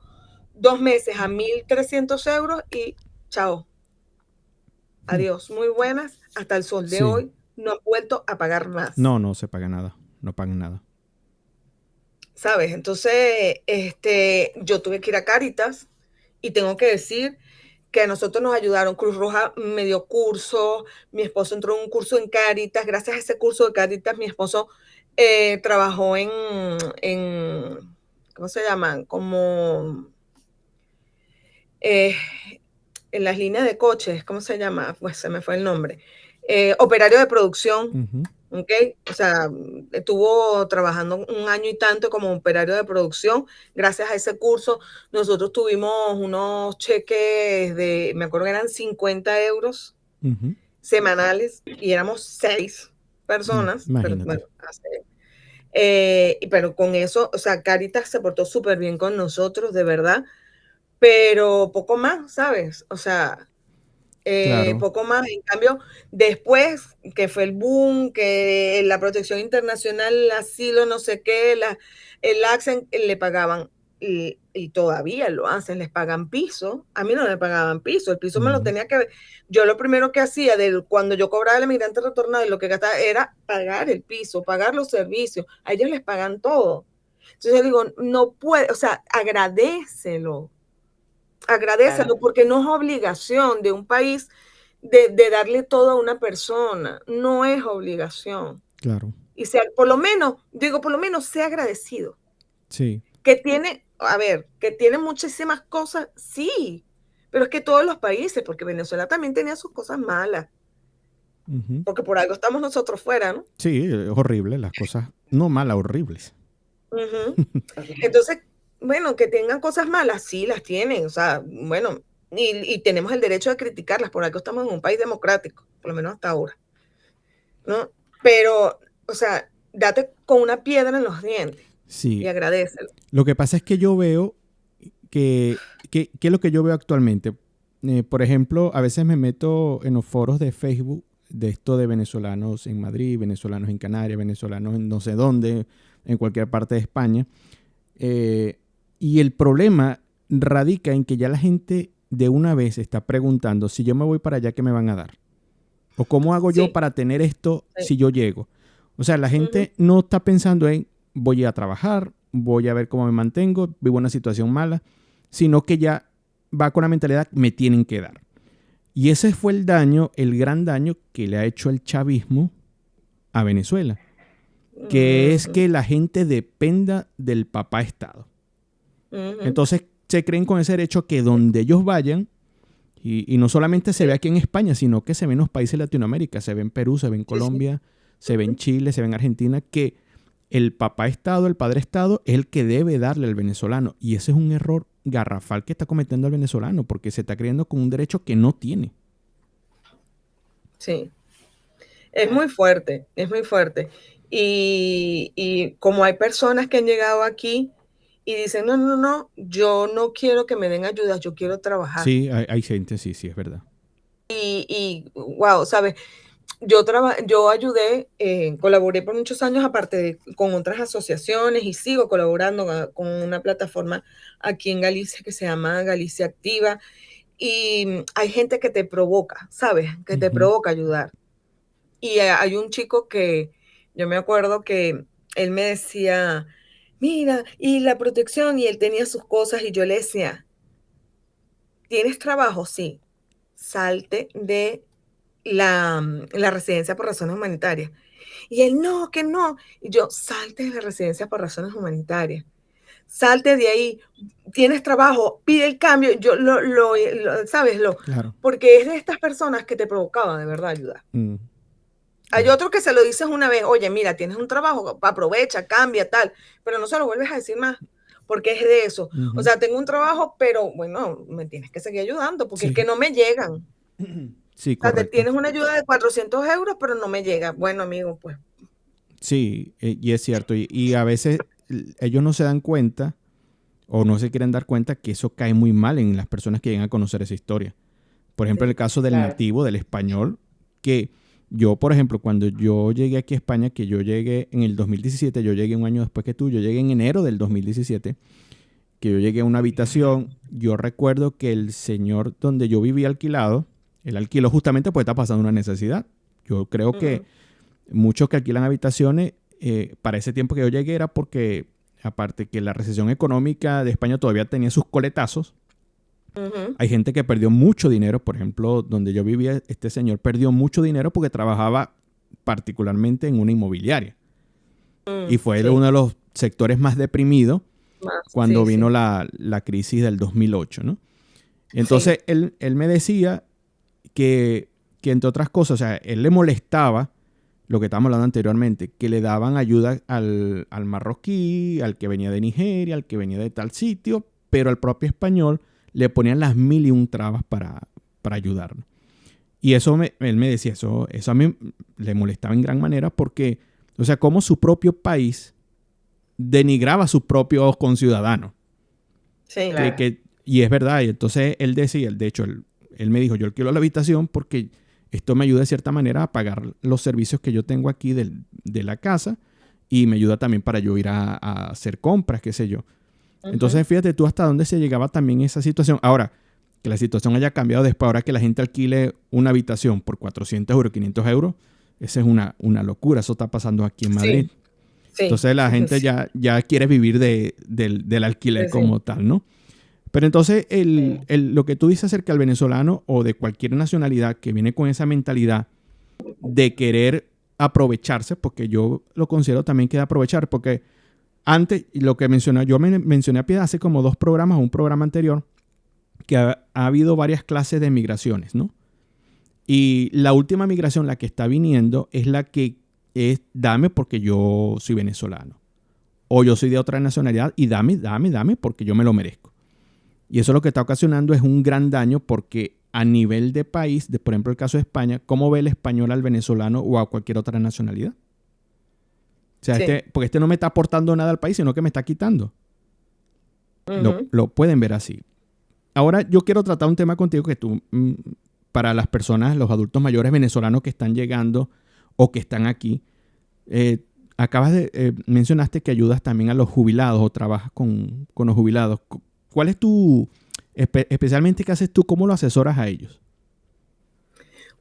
Speaker 3: 2 meses a 1.300 euros y chao. Adiós, muy buenas. Hasta el sol de hoy no han vuelto a pagar más.
Speaker 1: No se paga nada. No pagan nada.
Speaker 3: ¿Sabes? Entonces, yo tuve que ir a Cáritas y tengo que decir que a nosotros nos ayudaron. Cruz Roja me dio curso, mi esposo entró en un curso en Cáritas. Gracias a ese curso de Cáritas, mi esposo trabajó en, ¿cómo se llaman? Como en las líneas de coches, ¿cómo se llama? Pues se me fue el nombre. Operario de producción, ¿ok? O sea, estuvo trabajando 1 año y tanto como operario de producción. Gracias a ese curso, nosotros tuvimos unos cheques de, me acuerdo que eran 50 euros semanales y éramos 6 personas. Pero con eso, o sea, Cáritas se portó súper bien con nosotros, de verdad, pero poco más, ¿sabes? O sea, claro. Poco más. En cambio, después que fue el boom, que la protección internacional, el asilo, no sé qué, el Accent, le pagaban, y todavía lo hacen, les pagan piso. A mí no me pagaban piso, el piso me lo tenía que ver. Yo lo primero que hacía cuando yo cobraba el migrante retornado y lo que gastaba era pagar el piso, pagar los servicios. A ellos les pagan todo. Entonces yo digo, no puede, o sea, agradécelo, porque no es obligación de un país de darle todo a una persona, no es obligación.
Speaker 1: Claro.
Speaker 3: Y por lo menos sea agradecido.
Speaker 1: Sí.
Speaker 3: Que tiene muchísimas cosas, sí, pero es que todos los países, porque Venezuela también tenía sus cosas malas, porque por algo estamos nosotros fuera, ¿no?
Speaker 1: Sí, es horrible, las cosas, no malas, horribles.
Speaker 3: Entonces, bueno, que tengan cosas malas, sí las tienen, o sea, bueno, y tenemos el derecho de criticarlas, por algo estamos en un país democrático, por lo menos hasta ahora, ¿no? Pero, o sea, date con una piedra en los dientes y agradécelo.
Speaker 1: Lo que pasa es que yo veo que es lo que yo veo actualmente. Por ejemplo, a veces me meto en los foros de Facebook de esto de venezolanos en Madrid, venezolanos en Canarias, venezolanos en no sé dónde, en cualquier parte de España. Y el problema radica en que ya la gente de una vez está preguntando si yo me voy para allá, ¿qué me van a dar? ¿O cómo hago yo para tener esto si yo llego? O sea, la gente no está pensando en voy a trabajar, voy a ver cómo me mantengo, vivo una situación mala, sino que ya va con la mentalidad me tienen que dar. Y ese fue el gran daño que le ha hecho el chavismo a Venezuela, que es que la gente dependa del papá Estado. Entonces se creen con ese derecho que donde ellos vayan, y no solamente se ve aquí en España, sino que se ve en los países de Latinoamérica, se ve en Perú, se ve en Colombia, se ve en Chile, se ve en Argentina, que el papá Estado, el padre Estado, es el que debe darle al venezolano. Y ese es un error garrafal que está cometiendo el venezolano, porque se está creyendo con un derecho que no tiene.
Speaker 3: Sí, es muy fuerte, es muy fuerte. Y como hay personas que han llegado aquí y dicen, no, yo no quiero que me den ayuda, yo quiero trabajar.
Speaker 1: Sí, hay gente, sí, es verdad.
Speaker 3: Y wow, ¿sabes? Yo ayudé, colaboré por muchos años, aparte con otras asociaciones, y sigo colaborando con una plataforma aquí en Galicia que se llama Galicia Activa. Y hay gente que te provoca, ¿sabes? Que te provoca ayudar. Y hay un chico que yo me acuerdo que él me decía, mira, y la protección, y él tenía sus cosas, y yo le decía, ¿tienes trabajo? Sí. Salte de la residencia por razones humanitarias. Y él, no, que no. Y yo, salte de la residencia por razones humanitarias. Salte de ahí, tienes trabajo, pide el cambio. Yo ¿sabes?
Speaker 1: Claro.
Speaker 3: Porque es de estas personas que te provocaban de verdad ayudar. Hay otro que se lo dices una vez, oye, mira, tienes un trabajo, aprovecha, cambia, tal, pero no se lo vuelves a decir más. porque es de eso.
Speaker 1: Ujú.
Speaker 3: O sea, tengo un trabajo, pero bueno, me tienes que seguir ayudando, porque es
Speaker 1: Sí.
Speaker 3: que no me llegan.
Speaker 1: Sí,
Speaker 3: O sea, te
Speaker 1: correcto.
Speaker 3: tienes una ayuda de 400 euros, pero no me llega. Bueno, amigo, pues.
Speaker 1: Sí, y es cierto. Y a veces ellos no se dan cuenta o no se quieren dar cuenta que eso cae muy mal en las personas que llegan a conocer esa historia. Por ejemplo,
Speaker 3: Sí,
Speaker 1: el caso del
Speaker 2: claro.
Speaker 1: nativo, del español, que yo, por ejemplo, cuando yo llegué aquí a España, que yo llegué en el 2017, yo llegué un año después que tú, yo llegué en enero del 2017, que yo llegué a una habitación, yo recuerdo que el señor donde yo vivía alquilado, él alquiló justamente porque está pasando una necesidad. Yo creo que muchos que alquilan habitaciones, para ese tiempo que yo llegué era porque, aparte que la recesión económica de España todavía tenía sus coletazos, hay gente que perdió mucho dinero. Por ejemplo, donde yo vivía, este señor perdió mucho dinero porque trabajaba particularmente en una inmobiliaria. Y fue
Speaker 3: Sí,
Speaker 1: uno de los sectores más deprimidos cuando
Speaker 3: sí,
Speaker 1: vino
Speaker 3: sí,
Speaker 1: la crisis del 2008, ¿no?
Speaker 3: sí.
Speaker 1: Entonces, él me decía que, entre otras cosas, o sea, él le molestaba lo que estábamos hablando anteriormente, que le daban ayuda al marroquí, al que venía de Nigeria, al que venía de tal sitio, pero al propio español le ponían las mil y un trabas para ayudarlo. Y eso él me decía, eso a mí le molestaba en gran manera porque, o sea, como su propio país denigraba a sus propios conciudadanos.
Speaker 3: Sí,
Speaker 2: Claro.
Speaker 1: Y es verdad, y entonces él decía, de hecho, él me dijo, yo alquilo la habitación porque esto me ayuda de cierta manera a pagar los servicios que yo tengo aquí de la casa y me ayuda también para yo ir a hacer compras, qué sé yo. Entonces, fíjate tú hasta dónde se llegaba también esa situación. Ahora, que la situación haya cambiado después, ahora que la gente alquile una habitación por 400 euros, 500 euros, esa es una locura. Eso está pasando aquí en Madrid.
Speaker 3: sí, sí,
Speaker 1: Entonces la gente
Speaker 3: sí,
Speaker 1: ya quiere vivir del alquiler
Speaker 3: sí.
Speaker 1: como tal, ¿no? Pero entonces
Speaker 2: Sí.
Speaker 1: lo que tú dices acerca del venezolano o de cualquier nacionalidad que viene con esa mentalidad de querer aprovecharse, porque yo lo considero también que de aprovechar, porque antes, lo que mencioné, yo mencioné a Piedad hace como 2 programas, un programa anterior, que ha habido varias clases de migraciones, ¿no? Y la última migración, la que está viniendo, es la que es dame porque yo soy venezolano. O yo soy de otra nacionalidad y dame porque yo me lo merezco. Y eso lo que está ocasionando es un gran daño porque a nivel de país, por ejemplo el caso de España, ¿cómo ve el español al venezolano o a cualquier otra nacionalidad? O sea,
Speaker 3: Sí.
Speaker 1: porque este no me está aportando nada al país, sino que me está quitando.
Speaker 3: Ujú.
Speaker 1: Lo pueden ver así. Ahora yo quiero tratar un tema contigo que tú, para las personas, los adultos mayores venezolanos que están llegando o que están aquí, mencionaste que ayudas también a los jubilados o trabajas con los jubilados. ¿Cuál es especialmente qué haces tú, cómo lo asesoras a ellos?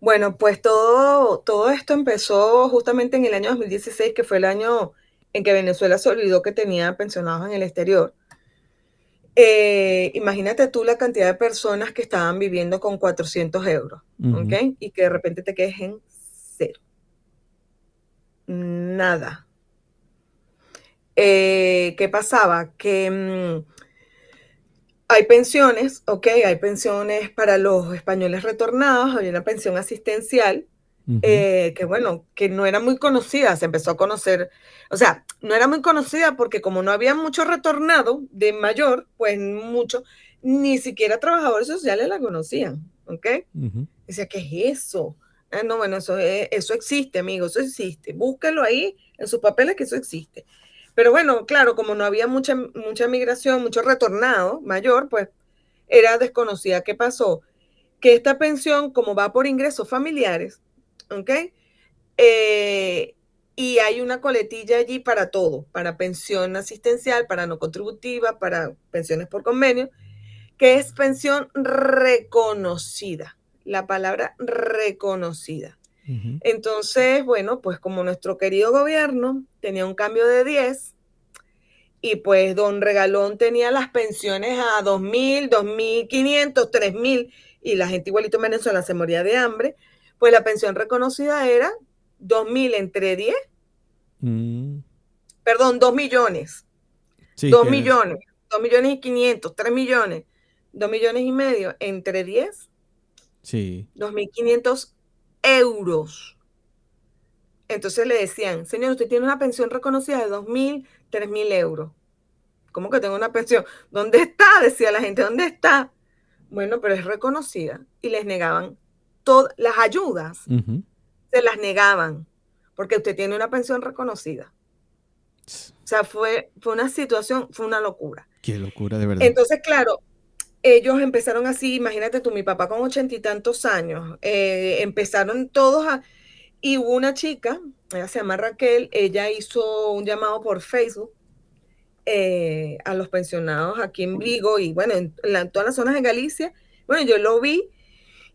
Speaker 3: Bueno, pues todo esto empezó justamente en el año 2016, que fue el año en que Venezuela se olvidó que tenía pensionados en el exterior. Imagínate tú la cantidad de personas que estaban viviendo con 400 euros, ¿ok?
Speaker 1: Ujú.
Speaker 3: Y que de repente te quedes en cero. Nada. ¿Qué pasaba? Que hay pensiones, ¿ok? Hay pensiones para los españoles retornados, hay una pensión asistencial,
Speaker 1: Ujú.
Speaker 3: que bueno, que no era muy conocida, se empezó a conocer, o sea, no era muy conocida porque como no había mucho retornado de mayor, pues mucho, ni siquiera trabajadores sociales la conocían, ¿ok?
Speaker 1: Ujú.
Speaker 3: Decía, ¿qué es eso? Ah, no, bueno, eso existe, amigo, eso existe. Búsquelo ahí en sus papeles que eso existe. Pero bueno, claro, como no había mucha migración, mucho retornado mayor, pues era desconocida. ¿Qué pasó? Que esta pensión, como va por ingresos familiares, ¿ok? Eh, y hay una coletilla allí para todo, para pensión asistencial, para no contributiva, para pensiones por convenio, que es pensión reconocida. La palabra reconocida.
Speaker 1: Ujú.
Speaker 3: Entonces, bueno, pues como nuestro querido gobierno tenía un cambio de 10 y pues don Regalón tenía las pensiones a 2.000, 2.500, 3.000 y la gente igualito en Venezuela se moría de hambre, pues la pensión reconocida era 2.000 entre 10,
Speaker 1: Mm.
Speaker 3: perdón, 2 millones,
Speaker 1: Sí,
Speaker 3: 2
Speaker 1: que
Speaker 3: millones, 2 millones y 500, 3 millones, 2 millones y medio entre 10,
Speaker 1: sí.
Speaker 3: 2.500 euros. Entonces le decían, señor, usted tiene una pensión reconocida de 2.000, 3.000 euros. ¿Cómo que tengo una pensión? ¿Dónde está? Decía la gente, ¿dónde está? Bueno, pero es reconocida y les negaban todas las ayudas, se las negaban porque usted tiene una pensión reconocida. O sea, fue una situación, fue una locura.
Speaker 1: Qué locura, de verdad.
Speaker 3: Entonces, claro, ellos empezaron así, imagínate tú, mi papá con 80 y tantos años, empezaron todos y hubo una chica, ella se llama Raquel, ella hizo un llamado por Facebook a los pensionados aquí en Vigo y bueno, en todas las zonas de Galicia. Bueno, yo lo vi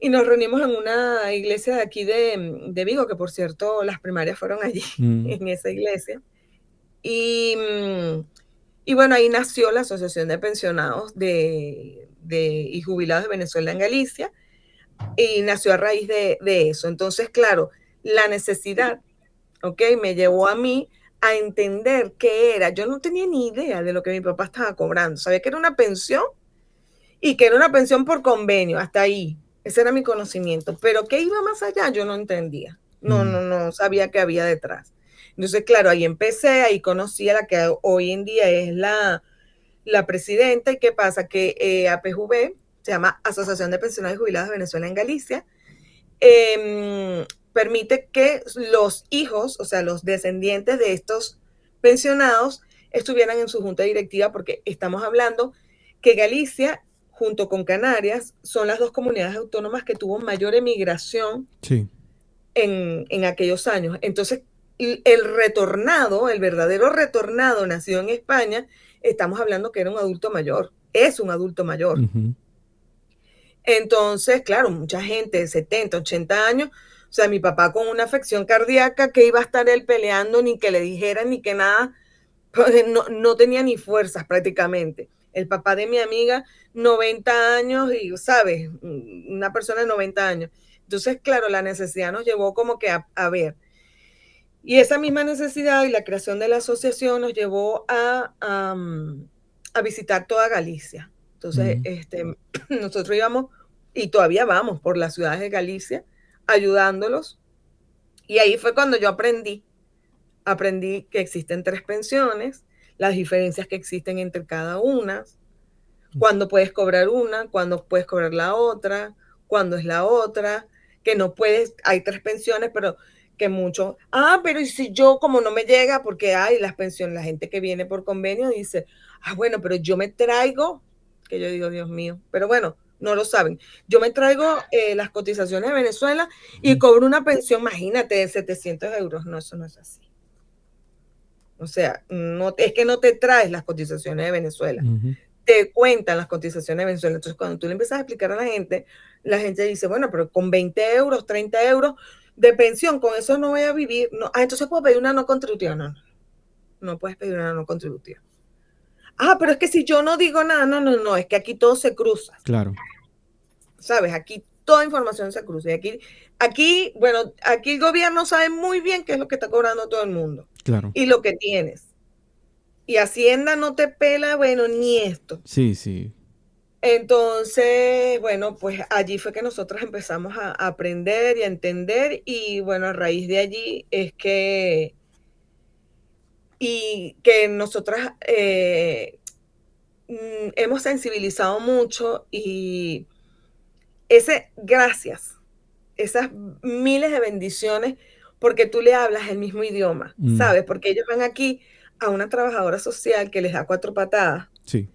Speaker 3: y nos reunimos en una iglesia de aquí de Vigo, que por cierto las primarias fueron allí, en esa iglesia. Y bueno, ahí nació la Asociación de Pensionados y Jubilados de Venezuela en Galicia, y nació a raíz de eso. Entonces, claro, la necesidad, ¿ok?, me llevó a mí a entender qué era. Yo no tenía ni idea de lo que mi papá estaba cobrando. Sabía que era una pensión y que era una pensión por convenio, hasta ahí. Ese era mi conocimiento. Pero qué iba más allá, yo no entendía. No sabía qué había detrás. Entonces, claro, ahí empecé, ahí conocí a la que hoy en día es la presidenta. ¿Y qué pasa? Que APJV, se llama Asociación de Pensionados y Jubilados de Venezuela en Galicia, permite que los hijos, o sea, los descendientes de estos pensionados, estuvieran en su junta directiva, porque estamos hablando que Galicia, junto con Canarias, son las dos comunidades autónomas que tuvo mayor emigración en aquellos años. Entonces, el retornado, el verdadero retornado nacido en España, estamos hablando que era un adulto mayor, es un adulto mayor. Entonces, claro, mucha gente de 70, 80 años, o sea, mi papá con una afección cardíaca, que iba a estar él peleando, ni que le dijeran, ni que nada, no tenía ni fuerzas prácticamente. El papá de mi amiga, 90 años, y, ¿sabes? Una persona de 90 años. Entonces, claro, la necesidad nos llevó como que a ver. Y esa misma necesidad y la creación de la asociación nos llevó a visitar toda Galicia. Entonces, nosotros íbamos, y todavía vamos por las ciudades de Galicia, ayudándolos. Y ahí fue cuando yo aprendí que existen 3 pensiones, las diferencias que existen entre cada una, cuándo puedes cobrar una, cuándo puedes cobrar la otra, cuándo es la otra, que no puedes, hay 3 pensiones, pero que muchos, pero ¿y si yo, como no me llega? Porque hay las pensiones, la gente que viene por convenio dice, bueno, pero yo me traigo, que yo digo, Dios mío, pero bueno, no lo saben, yo me traigo las cotizaciones de Venezuela y cobro una pensión, imagínate, de 700 euros. No, eso no es así. O sea, es que no te traes las cotizaciones de Venezuela, te cuentan las cotizaciones de Venezuela. Entonces, cuando tú le empiezas a explicar a la gente dice, bueno, pero con 20 euros, 30 euros de pensión, con eso no voy a vivir. No, entonces puedo pedir una no contributiva. No puedes pedir una no contributiva. Pero es que si yo no digo nada, no, es que aquí todo se cruza.
Speaker 1: Claro.
Speaker 3: ¿Sabes? Aquí toda información se cruza. Y aquí el gobierno sabe muy bien qué es lo que está cobrando todo el mundo.
Speaker 1: Claro.
Speaker 3: Y lo que tienes. Y Hacienda no te pela, ni esto.
Speaker 1: Sí.
Speaker 3: Entonces, bueno, pues allí fue que nosotros empezamos a aprender y a entender, y bueno, a raíz de allí es que nosotras hemos sensibilizado mucho, y gracias, esas miles de bendiciones, porque tú le hablas el mismo idioma, ¿sabes? Porque ellos van aquí a una trabajadora social que les da 4 patadas.
Speaker 1: Sí.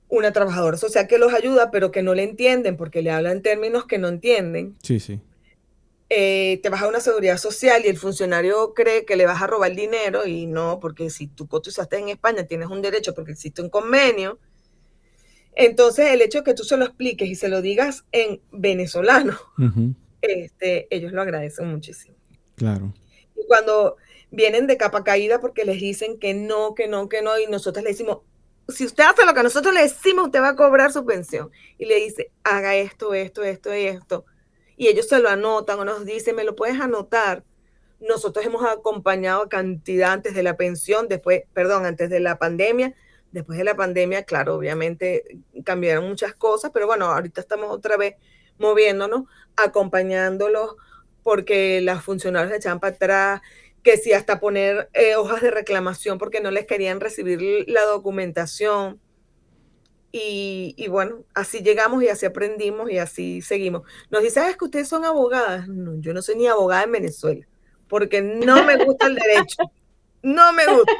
Speaker 3: Una trabajadora social que los ayuda, pero que no le entienden porque le hablan términos que no entienden.
Speaker 1: Sí.
Speaker 3: Te vas a una seguridad social y el funcionario cree que le vas a robar dinero, y no, porque si tú cotizaste en España tienes un derecho porque existe un convenio. Entonces, el hecho de que tú se lo expliques y se lo digas en venezolano, ellos lo agradecen muchísimo.
Speaker 1: Claro.
Speaker 3: Y cuando vienen de capa caída porque les dicen que no, y nosotros le decimos, si usted hace lo que nosotros le decimos, usted va a cobrar su pensión. Y le dice, haga esto. Y ellos se lo anotan o nos dicen, ¿me lo puedes anotar? Nosotros hemos acompañado a cantidad antes de la pensión, antes de la pandemia. Después de la pandemia, claro, obviamente cambiaron muchas cosas, pero bueno, ahorita estamos otra vez moviéndonos, acompañándolos, porque las funcionarios se echaban para atrás, que sí, hasta poner hojas de reclamación porque no les querían recibir la documentación. Y bueno, así llegamos y así aprendimos y así seguimos. Nos dice, ¿es que ustedes son abogadas? No, yo no soy ni abogada en Venezuela, porque no me gusta el derecho. No me gusta.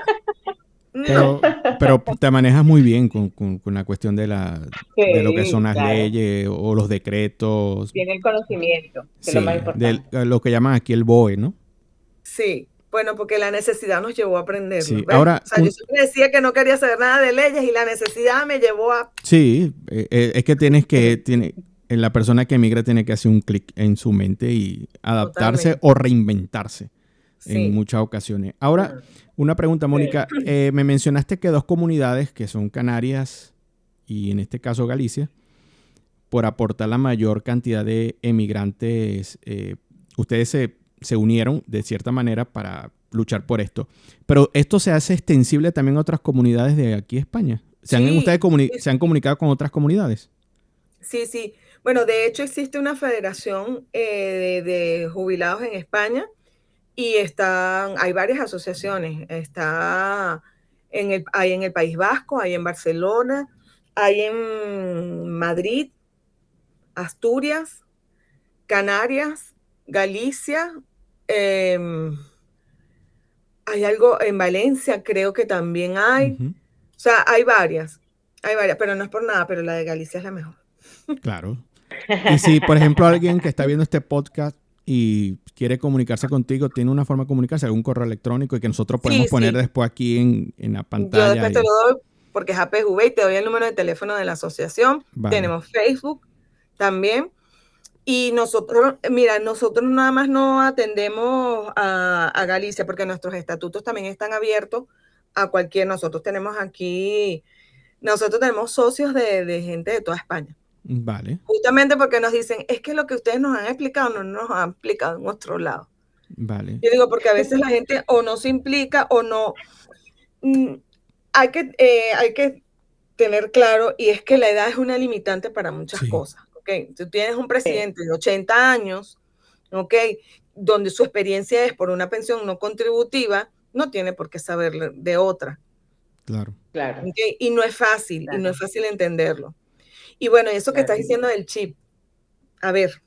Speaker 3: No.
Speaker 1: Pero te manejas muy bien con la cuestión de lo que son las
Speaker 2: claro.
Speaker 1: leyes o los decretos.
Speaker 2: Tiene el conocimiento, que
Speaker 1: Sí,
Speaker 2: es lo más importante.
Speaker 1: de lo que llaman aquí el BOE, ¿no?
Speaker 3: Sí, bueno, porque la necesidad nos llevó a aprenderlo.
Speaker 1: Sí,
Speaker 3: ¿ves?
Speaker 1: ahora,
Speaker 3: o sea, yo siempre decía que no quería saber nada de leyes y la necesidad me llevó a...
Speaker 1: Sí, es que la persona que emigra tiene que hacer un clic en su mente y adaptarse
Speaker 3: Totalmente.
Speaker 1: o reinventarse en
Speaker 3: Sí.
Speaker 1: muchas ocasiones. Ahora, una pregunta, Mónica. Me mencionaste que 2 comunidades, que son Canarias y en este caso Galicia, por aportar la mayor cantidad de emigrantes, ustedes se unieron de cierta manera para luchar por esto. Pero esto se hace extensible también a otras comunidades de aquí España.
Speaker 3: Sí,
Speaker 1: ¿Se han comunicado con otras comunidades?
Speaker 3: sí, sí. Bueno, de hecho existe una federación de jubilados en España y hay varias asociaciones. Hay en el País Vasco, hay en Barcelona, hay en Madrid, Asturias, Canarias, Galicia, hay algo en Valencia, creo que también hay.
Speaker 1: Uh-huh.
Speaker 3: O sea, hay varias, pero no es por nada, pero la de Galicia es la mejor.
Speaker 1: Claro. Y si, por ejemplo, alguien que está viendo este podcast y quiere comunicarse contigo, tiene una forma de comunicarse, algún correo electrónico y que nosotros podemos poner después aquí en la pantalla.
Speaker 3: Yo después te lo doy porque es APV y te doy el número de teléfono de la asociación. Vale. Tenemos Facebook también. Y nosotros nada más no atendemos a Galicia porque nuestros estatutos también están abiertos a nosotros tenemos socios de gente de toda España.
Speaker 1: Vale.
Speaker 3: Justamente porque nos dicen, es que lo que ustedes nos han explicado no nos han explicado en otro lado.
Speaker 1: Vale.
Speaker 3: Yo digo, porque a veces la gente o no se implica o no... Hay que tener claro, y es que la edad es una limitante para muchas cosas. ¿Okay? Tú tienes un presidente de 80 años, ¿okay? Donde su experiencia es por una pensión no contributiva, no tiene por qué saber de otra.
Speaker 1: Claro.
Speaker 3: ¿Okay? Y no es fácil, y no es fácil entenderlo. Y bueno, eso que estás diciendo del chip, a ver,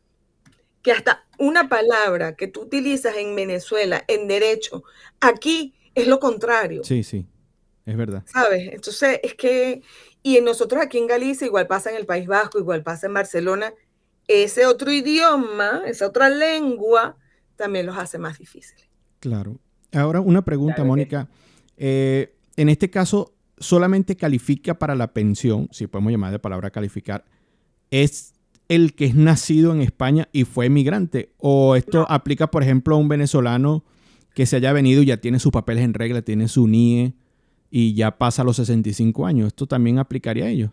Speaker 3: que hasta una palabra que tú utilizas en Venezuela, en derecho, aquí es lo contrario.
Speaker 1: Sí, sí, es verdad.
Speaker 3: ¿Sabes? Entonces, es que, y nosotros aquí en Galicia, igual pasa en el País Vasco, igual pasa en Barcelona, ese otro idioma, esa otra lengua, también los hace más difíciles.
Speaker 1: Claro. Ahora, una pregunta, Mónica. En este caso, solamente califica para la pensión, si podemos llamar de palabra calificar, ¿es el que es nacido en España y fue migrante? ¿O esto aplica, por ejemplo, a un venezolano que se haya venido y ya tiene sus papeles en regla, tiene su NIE y ya pasa los 65 años? ¿Esto también aplicaría a ellos?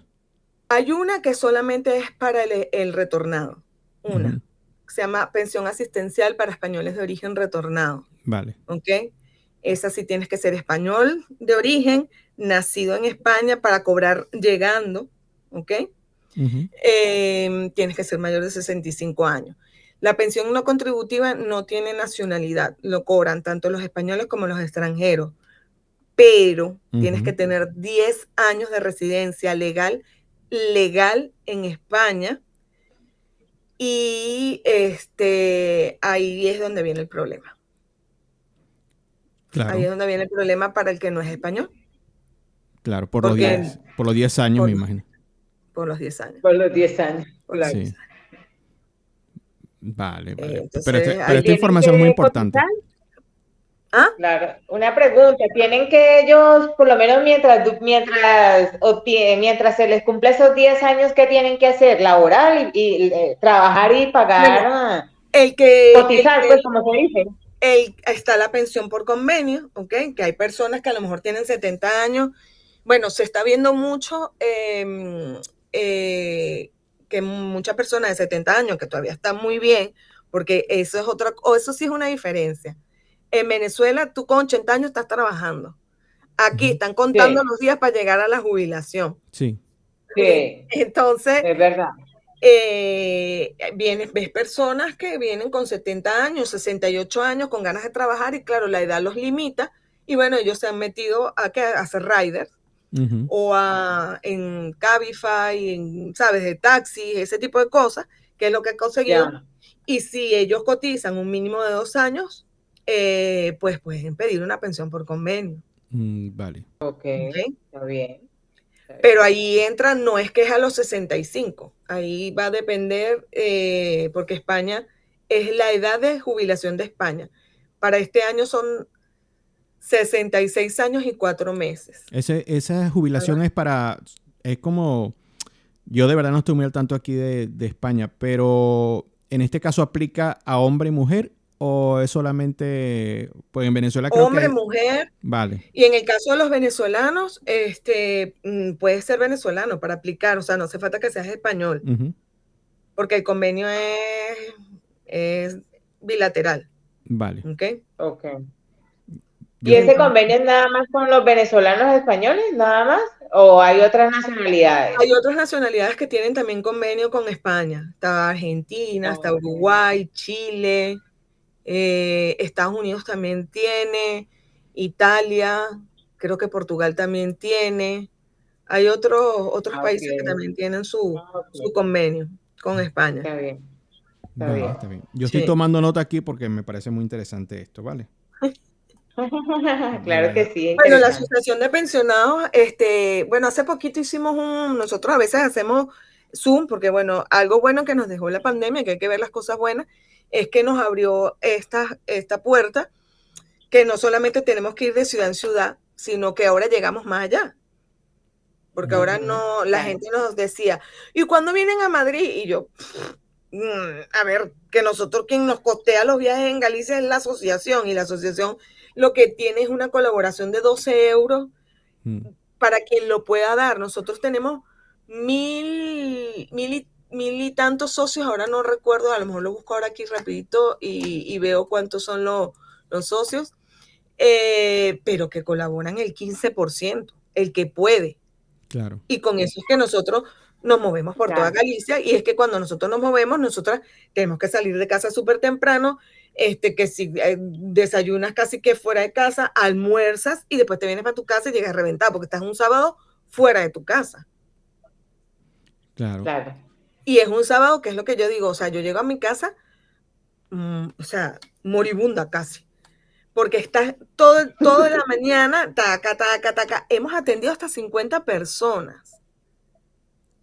Speaker 3: Hay una que solamente es para el retornado. Una. Se llama pensión asistencial para españoles de origen retornado.
Speaker 1: Vale.
Speaker 3: ¿Ok? Esa sí tienes que ser español de origen, nacido en España para cobrar llegando. ¿Ok? Tienes que ser mayor de 65 años. La pensión no contributiva no tiene nacionalidad. Lo cobran tanto los españoles como los extranjeros. Pero tienes que tener 10 años de residencia legal en España. Y ahí es donde viene el problema.
Speaker 1: Claro.
Speaker 3: Ahí es donde viene el problema para el que no es español.
Speaker 1: Claro, por los 10 años, me imagino.
Speaker 3: Por los 10 años.
Speaker 2: Por los 10 años.
Speaker 3: Claro.
Speaker 1: Sí. Vale.
Speaker 3: Entonces,
Speaker 1: pero esta información es muy importante.
Speaker 2: ¿Ah? Claro. Una pregunta, ¿tienen que ellos, por lo menos mientras se les cumple esos 10 años, qué tienen que hacer? ¿Laborar y trabajar y pagar? Cotizar, pues, como se dice.
Speaker 3: Está la pensión por convenio, ¿ok? Que hay personas que a lo mejor tienen 70 años. Bueno, se está viendo mucho que muchas personas de 70 años, que todavía están muy bien, porque eso sí es una diferencia. En Venezuela, tú con 80 años estás trabajando. Aquí están contando los días para llegar a la jubilación.
Speaker 1: Sí.
Speaker 2: Sí.
Speaker 3: Entonces,
Speaker 2: es verdad.
Speaker 3: ves personas que vienen con 70 años, 68 años, con ganas de trabajar y claro, la edad los limita y bueno, ellos se han metido a hacer riders o en Cabify, ¿sabes? De taxi, ese tipo de cosas, que es lo que han conseguido. Yeah. Y si ellos cotizan un mínimo de 2 años, pues pueden pedir una pensión por convenio.
Speaker 1: Vale.
Speaker 2: Okay. Está bien.
Speaker 3: Pero ahí entra, no es que es a los 65, ahí va a depender, porque España es la edad de jubilación de España. Para este año son 66 años y 4 meses.
Speaker 1: Esa jubilación es como, yo de verdad no estoy muy al tanto aquí de España, pero en este caso aplica a hombre y mujer. ¿O es solamente, pues en Venezuela creo
Speaker 3: hombre, mujer?
Speaker 1: Vale.
Speaker 3: Y en el caso de los venezolanos, puedes ser venezolano para aplicar, o sea, no hace falta que seas español, porque el convenio es bilateral.
Speaker 1: Vale.
Speaker 2: Ok. ¿Y ese convenio es nada más con los venezolanos españoles, nada más? ¿O hay otras nacionalidades?
Speaker 3: Hay otras nacionalidades que tienen también convenio con España. Está Argentina, está Uruguay, Chile, Estados Unidos también tiene, Italia, creo que Portugal también tiene. Hay otros países que también tienen su convenio con España.
Speaker 2: Está bien.
Speaker 1: Está bien. Yo estoy tomando nota aquí porque me parece muy interesante esto, ¿vale?
Speaker 2: Claro que sí.
Speaker 3: Bueno, la Asociación de Pensionados, bueno, hace poquito hicimos nosotros a veces hacemos Zoom, porque bueno, algo bueno que nos dejó la pandemia, que hay que ver las cosas buenas, es que nos abrió esta puerta, que no solamente tenemos que ir de ciudad en ciudad, sino que ahora llegamos más allá. Porque ahora no, la gente nos decía, ¿y cuándo vienen a Madrid? Y yo, a ver, que nosotros quien nos costea los viajes en Galicia es la asociación, y la asociación lo que tiene es una colaboración de 12 euros para quien lo pueda dar. Nosotros tenemos 1,000 y tantos socios, ahora no recuerdo, a lo mejor lo busco ahora aquí rapidito y veo cuántos son los socios, pero que colaboran el 15%, el que puede.
Speaker 1: Claro.
Speaker 3: Y con eso es que nosotros nos movemos por toda Galicia, y es que cuando nosotros nos movemos, nosotras tenemos que salir de casa súper temprano, que si desayunas casi que fuera de casa, almuerzas y después te vienes para tu casa y llegas reventado porque estás un sábado fuera de tu casa.
Speaker 1: Claro.
Speaker 3: Y es un sábado que es lo que yo digo, o sea, yo llego a mi casa, o sea, moribunda casi, porque estás toda la mañana, taca, hemos atendido hasta 50 personas.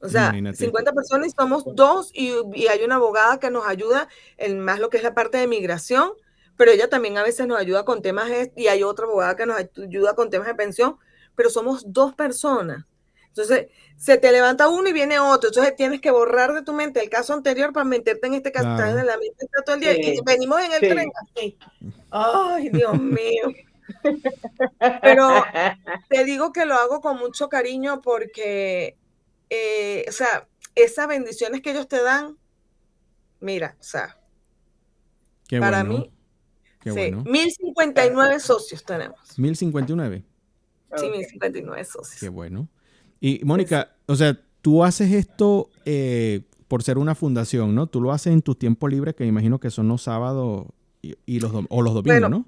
Speaker 3: O sea, imagínate. 50 personas y somos 2 y hay una abogada que nos ayuda en más lo que es la parte de migración, pero ella también a veces nos ayuda con temas, y hay otra abogada que nos ayuda con temas de pensión, pero somos 2 personas. Entonces, se te levanta uno y viene otro, entonces tienes que borrar de tu mente el caso anterior para meterte en este caso, estás en la mente todo el día, y venimos en el tren así. Ay, Dios mío. Pero te digo que lo hago con mucho cariño porque... o sea, esas bendiciones que ellos te dan, mira, o sea,
Speaker 1: qué
Speaker 3: para
Speaker 1: bueno,
Speaker 3: mí, sí, bueno. 1,059 socios tenemos.
Speaker 1: ¿1,059?
Speaker 3: Sí, 1,059 socios.
Speaker 1: Qué bueno. Y Mónica, o sea, tú haces esto por ser una fundación, ¿no? Tú lo haces en tus tiempos libres, que me imagino que son los sábados y los domingos, bueno, ¿no?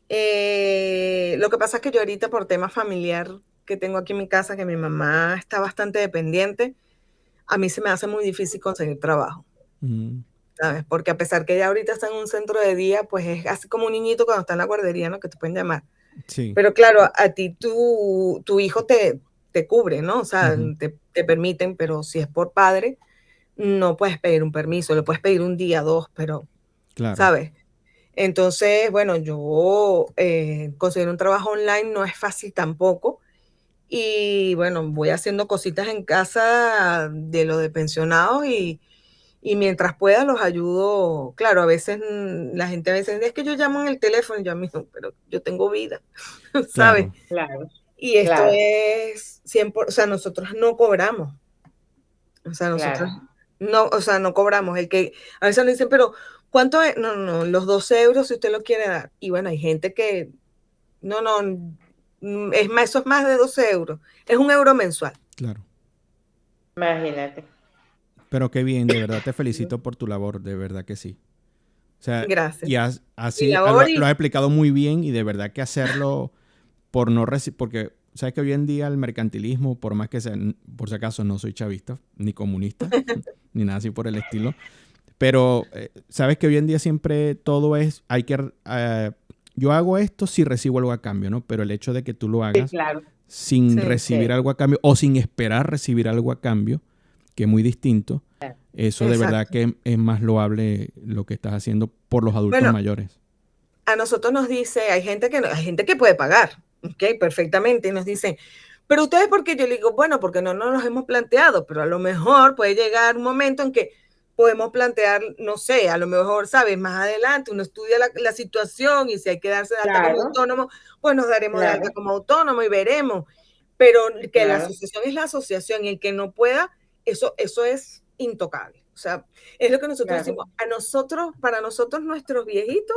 Speaker 3: Lo que pasa es que yo ahorita por tema familiar que tengo aquí en mi casa, que mi mamá está bastante dependiente, a mí se me hace muy difícil conseguir trabajo. ¿Sabes? Porque a pesar que ella ahorita está en un centro de día, pues es así como un niñito cuando está en la guardería, ¿no? Que te pueden llamar.
Speaker 1: Sí.
Speaker 3: Pero claro, a ti tu hijo te cubre, ¿no? O sea, te permiten, pero si es por padre, no puedes pedir un permiso, le puedes pedir un día, 2, pero, claro. ¿Sabes? Entonces, bueno, yo conseguir un trabajo online no es fácil tampoco. Y bueno, voy haciendo cositas en casa de lo de pensionados y mientras pueda los ayudo. Claro, a veces la gente a veces es que yo llamo en el teléfono y yo mismo, pero yo tengo vida, ¿sabes?
Speaker 2: Claro.
Speaker 3: Y esto es 100%, o sea, nosotros no cobramos. O sea, nosotros no cobramos. El que a veces nos dicen, pero ¿cuánto es? No, los 12 euros si usted lo quiere dar. Y bueno, hay gente que, es más, eso es más de 12 euros. Es 1 euro mensual.
Speaker 1: Claro.
Speaker 2: Imagínate.
Speaker 1: Pero qué bien, de verdad te felicito por tu labor, de verdad que sí. O sea,
Speaker 3: gracias.
Speaker 1: Y así lo has explicado muy bien y de verdad que hacerlo por no porque sabes que hoy en día el mercantilismo, por más que sea, por si acaso no soy chavista, ni comunista, ni nada así por el estilo, pero sabes que hoy en día siempre todo es, yo hago esto si recibo algo a cambio, ¿no? Pero el hecho de que tú lo hagas sin recibir algo a cambio o sin esperar recibir algo a cambio, que es muy distinto, eso de verdad que es más loable lo que estás haciendo por los adultos mayores.
Speaker 3: A nosotros nos dice, hay gente que puede pagar, ¿ok? Perfectamente, y nos dicen, pero ustedes, ¿por qué? Yo le digo, bueno, porque no nos hemos planteado, pero a lo mejor puede llegar un momento en que podemos plantear, no sé, a lo mejor, ¿sabes? Más adelante uno estudia la situación y si hay que darse de alta como autónomo, pues nos daremos de alta como autónomo y veremos. Pero que la asociación es la asociación y el que no pueda, eso es intocable. O sea, es lo que nosotros decimos. Para nosotros, nuestros viejitos,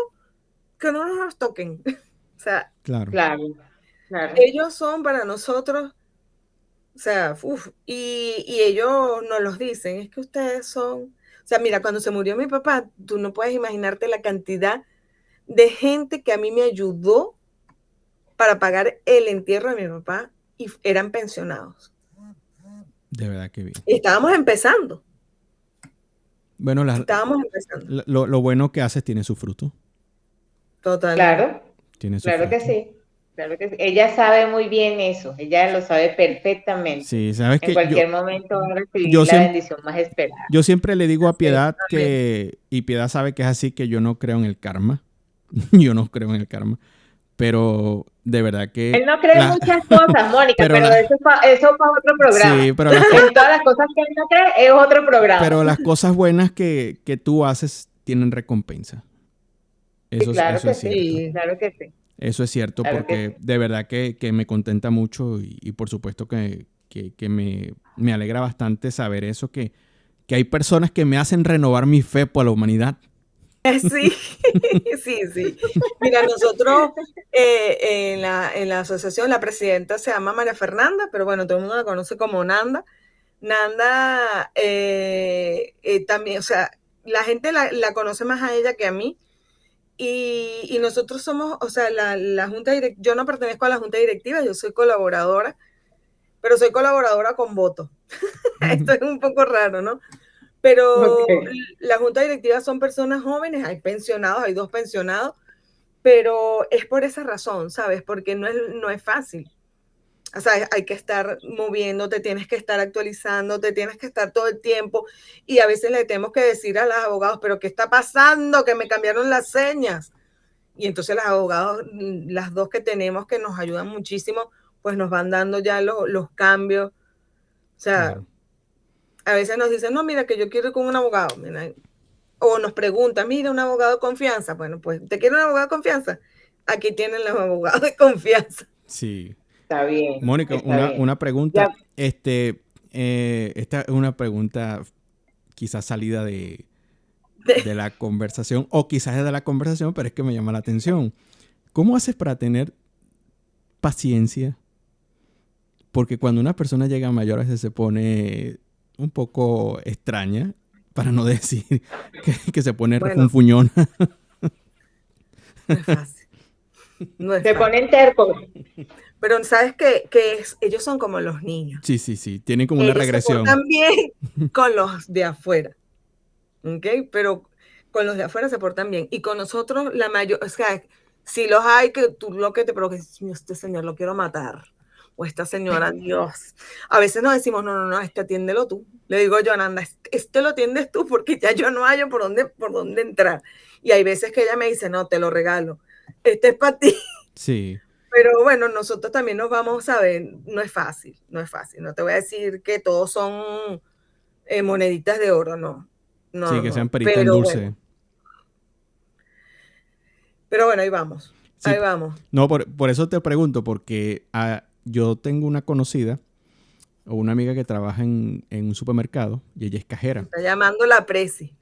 Speaker 3: que no nos toquen. O sea,
Speaker 1: claro.
Speaker 3: Ellos son para nosotros, o sea, y ellos nos los dicen, es que ustedes son, o sea, mira, cuando se murió mi papá, tú no puedes imaginarte la cantidad de gente que a mí me ayudó para pagar el entierro de mi papá y eran pensionados.
Speaker 1: De verdad que bien.
Speaker 3: Y estábamos empezando.
Speaker 1: Bueno, lo bueno que haces tiene su fruto.
Speaker 2: Total. Claro.
Speaker 1: Tiene su fruto.
Speaker 2: Que sí. Claro que sí. Ella sabe muy bien eso. Ella lo sabe perfectamente.
Speaker 1: Sí, sabes que
Speaker 2: en cualquier momento va a recibir la bendición más esperada.
Speaker 1: Yo siempre le digo a Piedad y Piedad sabe que es así, que yo no creo en el karma. Yo no creo en el karma. Pero de verdad que...
Speaker 2: Él no cree en muchas cosas, Mónica, pero eso es para otro programa. Sí, pero en todas las cosas que él no cree es otro programa.
Speaker 1: Pero las cosas buenas que tú haces tienen recompensa. Eso,
Speaker 2: claro
Speaker 1: eso
Speaker 2: que
Speaker 1: es cierto.
Speaker 2: Sí, claro que sí.
Speaker 1: Eso es cierto, claro, porque de verdad que me contenta mucho y por supuesto que me alegra bastante saber eso, que hay personas que me hacen renovar mi fe por la humanidad.
Speaker 3: Sí, sí. Mira, nosotros en la asociación, la presidenta se llama María Fernanda, pero bueno, todo el mundo la conoce como Nanda. Nanda también, o sea, la gente la conoce más a ella que a mí. Y nosotros somos, o sea, la junta directiva, yo no pertenezco a la junta directiva, yo soy colaboradora, pero soy colaboradora con voto. Esto es un poco raro, ¿no? Pero la junta directiva son personas jóvenes, hay pensionados, hay 2 pensionados, pero es por esa razón, ¿sabes? Porque no es fácil. O sea, hay que estar moviéndote, tienes que estar actualizándote, tienes que estar todo el tiempo. Y a veces le tenemos que decir a los abogados, pero ¿qué está pasando? Que me cambiaron las señas. Y entonces los abogados, las 2 que tenemos que nos ayudan muchísimo, pues nos van dando ya los cambios. O sea, a veces nos dicen, no, mira, que yo quiero ir con un abogado. Mira, o nos preguntan, mira, un abogado de confianza. Bueno, pues, ¿te quiere un abogado de confianza? Aquí tienen los abogados de confianza.
Speaker 1: Sí.
Speaker 2: Está bien.
Speaker 1: Mónica, una pregunta. Esta es una pregunta quizás salida de la conversación, o quizás es de la conversación, pero es que me llama la atención. ¿Cómo haces para tener paciencia? Porque cuando una persona llega a mayor a veces se pone un poco extraña, para no decir que se pone refunfuñona.
Speaker 3: No es fácil.
Speaker 2: Se ponen tercos.
Speaker 3: Pero ¿sabes qué? Ellos son como los niños.
Speaker 1: Sí. Tienen como una regresión.
Speaker 3: También con los de afuera. ¿Ok? Pero con los de afuera se portan bien. Y con nosotros, la mayor, o sea, si los hay que tú lo que te provocas, este señor lo quiero matar. O esta señora, Dios. A veces nos decimos, no, atiéndelo tú. Le digo yo, Nanda, lo atiendes tú porque ya yo no hallo por dónde entrar. Y hay veces que ella me dice, no, te lo regalo. Este es para ti.
Speaker 1: Sí.
Speaker 3: Pero bueno, nosotros también nos vamos a ver, no es fácil. No te voy a decir que todos son moneditas de oro, no.
Speaker 1: Sí, que sean perita en dulce.
Speaker 3: Pero bueno, ahí vamos. Sí. Ahí vamos.
Speaker 1: No, por eso te pregunto, porque yo tengo una conocida o una amiga que trabaja en un supermercado y ella es cajera.
Speaker 3: Está llamando la Presi.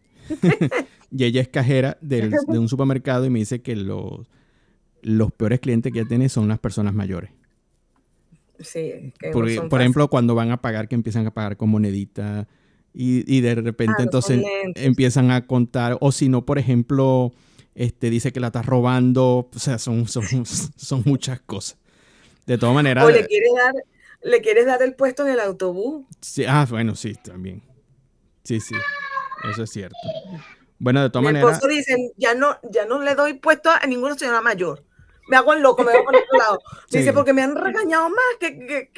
Speaker 1: Y ella es cajera de un supermercado y me dice que los peores clientes que ella tiene son las personas mayores.
Speaker 3: Sí.
Speaker 1: Por ejemplo, cuando van a pagar, que empiezan a pagar con moneditas, y de repente entonces empiezan a contar, o si no, por ejemplo, dice que la estás robando, o sea, son muchas cosas. De todas maneras.
Speaker 3: O le quieres dar el puesto en el autobús.
Speaker 1: Sí, bueno, sí, también. Sí, eso es cierto. Bueno, de todas maneras.
Speaker 3: Mi esposo dice, ya no le doy puesto a ninguna señora mayor. Me hago el loco, me voy por otro lado. Sí. Dice, porque me han regañado más que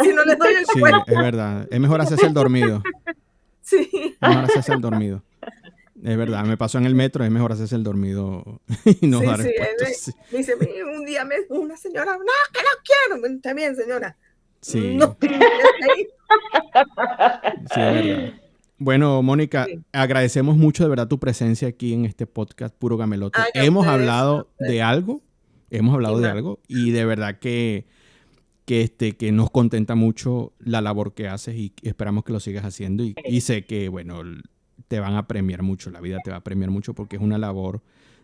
Speaker 3: si no le doy el puesto.
Speaker 1: Sí, es verdad. Es mejor hacerse el dormido.
Speaker 3: Sí.
Speaker 1: Es mejor hacerse el dormido. Es verdad, me pasó en el metro, es mejor hacerse el dormido y no dar el puesto.
Speaker 3: Sí. Dice, un día una señora, no, que no quiero. Está bien, señora.
Speaker 1: Sí.
Speaker 3: No,
Speaker 1: sí, es verdad. Bueno, Mónica, agradecemos mucho de verdad tu presencia aquí en este podcast Puro Gamelote. Hemos hablado de algo y de verdad que nos contenta mucho la labor que haces y esperamos que lo sigas haciendo y sé que, bueno, te van a premiar mucho, la vida te va a premiar mucho porque es una labor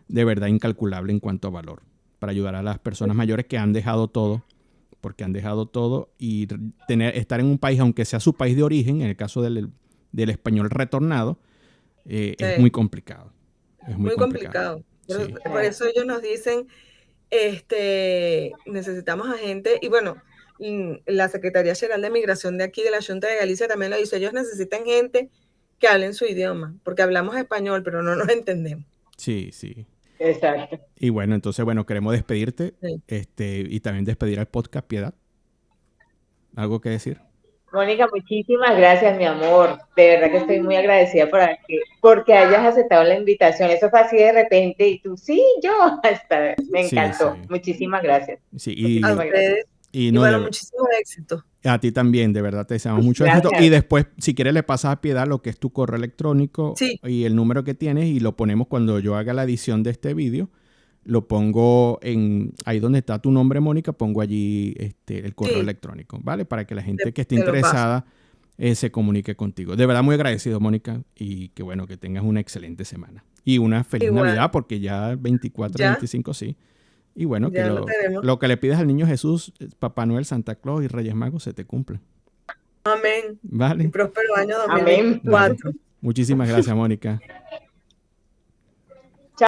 Speaker 1: de verdad incalculable en cuanto a valor para ayudar a las personas mayores que han dejado todo, porque han dejado todo y estar en un país, aunque sea su país de origen, en el caso del español retornado, es muy complicado. Es muy complicado.
Speaker 3: Sí. Por eso ellos nos dicen, necesitamos a gente, y bueno, la Secretaría General de Migración de aquí, de la Junta de Galicia, también lo dice, ellos necesitan gente que hablen su idioma, porque hablamos español, pero no nos entendemos.
Speaker 1: Sí, sí.
Speaker 2: Exacto.
Speaker 1: Y bueno, entonces, queremos despedirte y también despedir al podcast Piedad. ¿Algo que decir?
Speaker 2: Mónica, muchísimas gracias, mi amor. De verdad que estoy muy agradecida porque hayas aceptado la invitación. Eso fue así de repente y tú, sí, yo. Me encantó. Sí. Muchísimas gracias.
Speaker 1: Sí,
Speaker 3: a ustedes. Y bueno, muchísimo éxito.
Speaker 1: A ti también, de verdad, te deseamos mucho éxito. Y después, si quieres, le pasas a Piedad lo que es tu correo electrónico y el número que tienes y lo ponemos cuando yo haga la edición de este vídeo. Lo pongo ahí donde está tu nombre, Mónica, pongo allí el correo electrónico, ¿vale? Para que la gente que esté interesada se comunique contigo. De verdad, muy agradecido, Mónica, y que bueno, que tengas una excelente semana. Y una feliz Navidad, porque ya 24, 25, sí. Y bueno, que lo que le pides al niño Jesús, Papá Noel, Santa Claus y Reyes Magos se te cumplen.
Speaker 3: Amén.
Speaker 1: Vale.
Speaker 3: Y próspero año 2024.
Speaker 1: Vale. Muchísimas gracias, Mónica.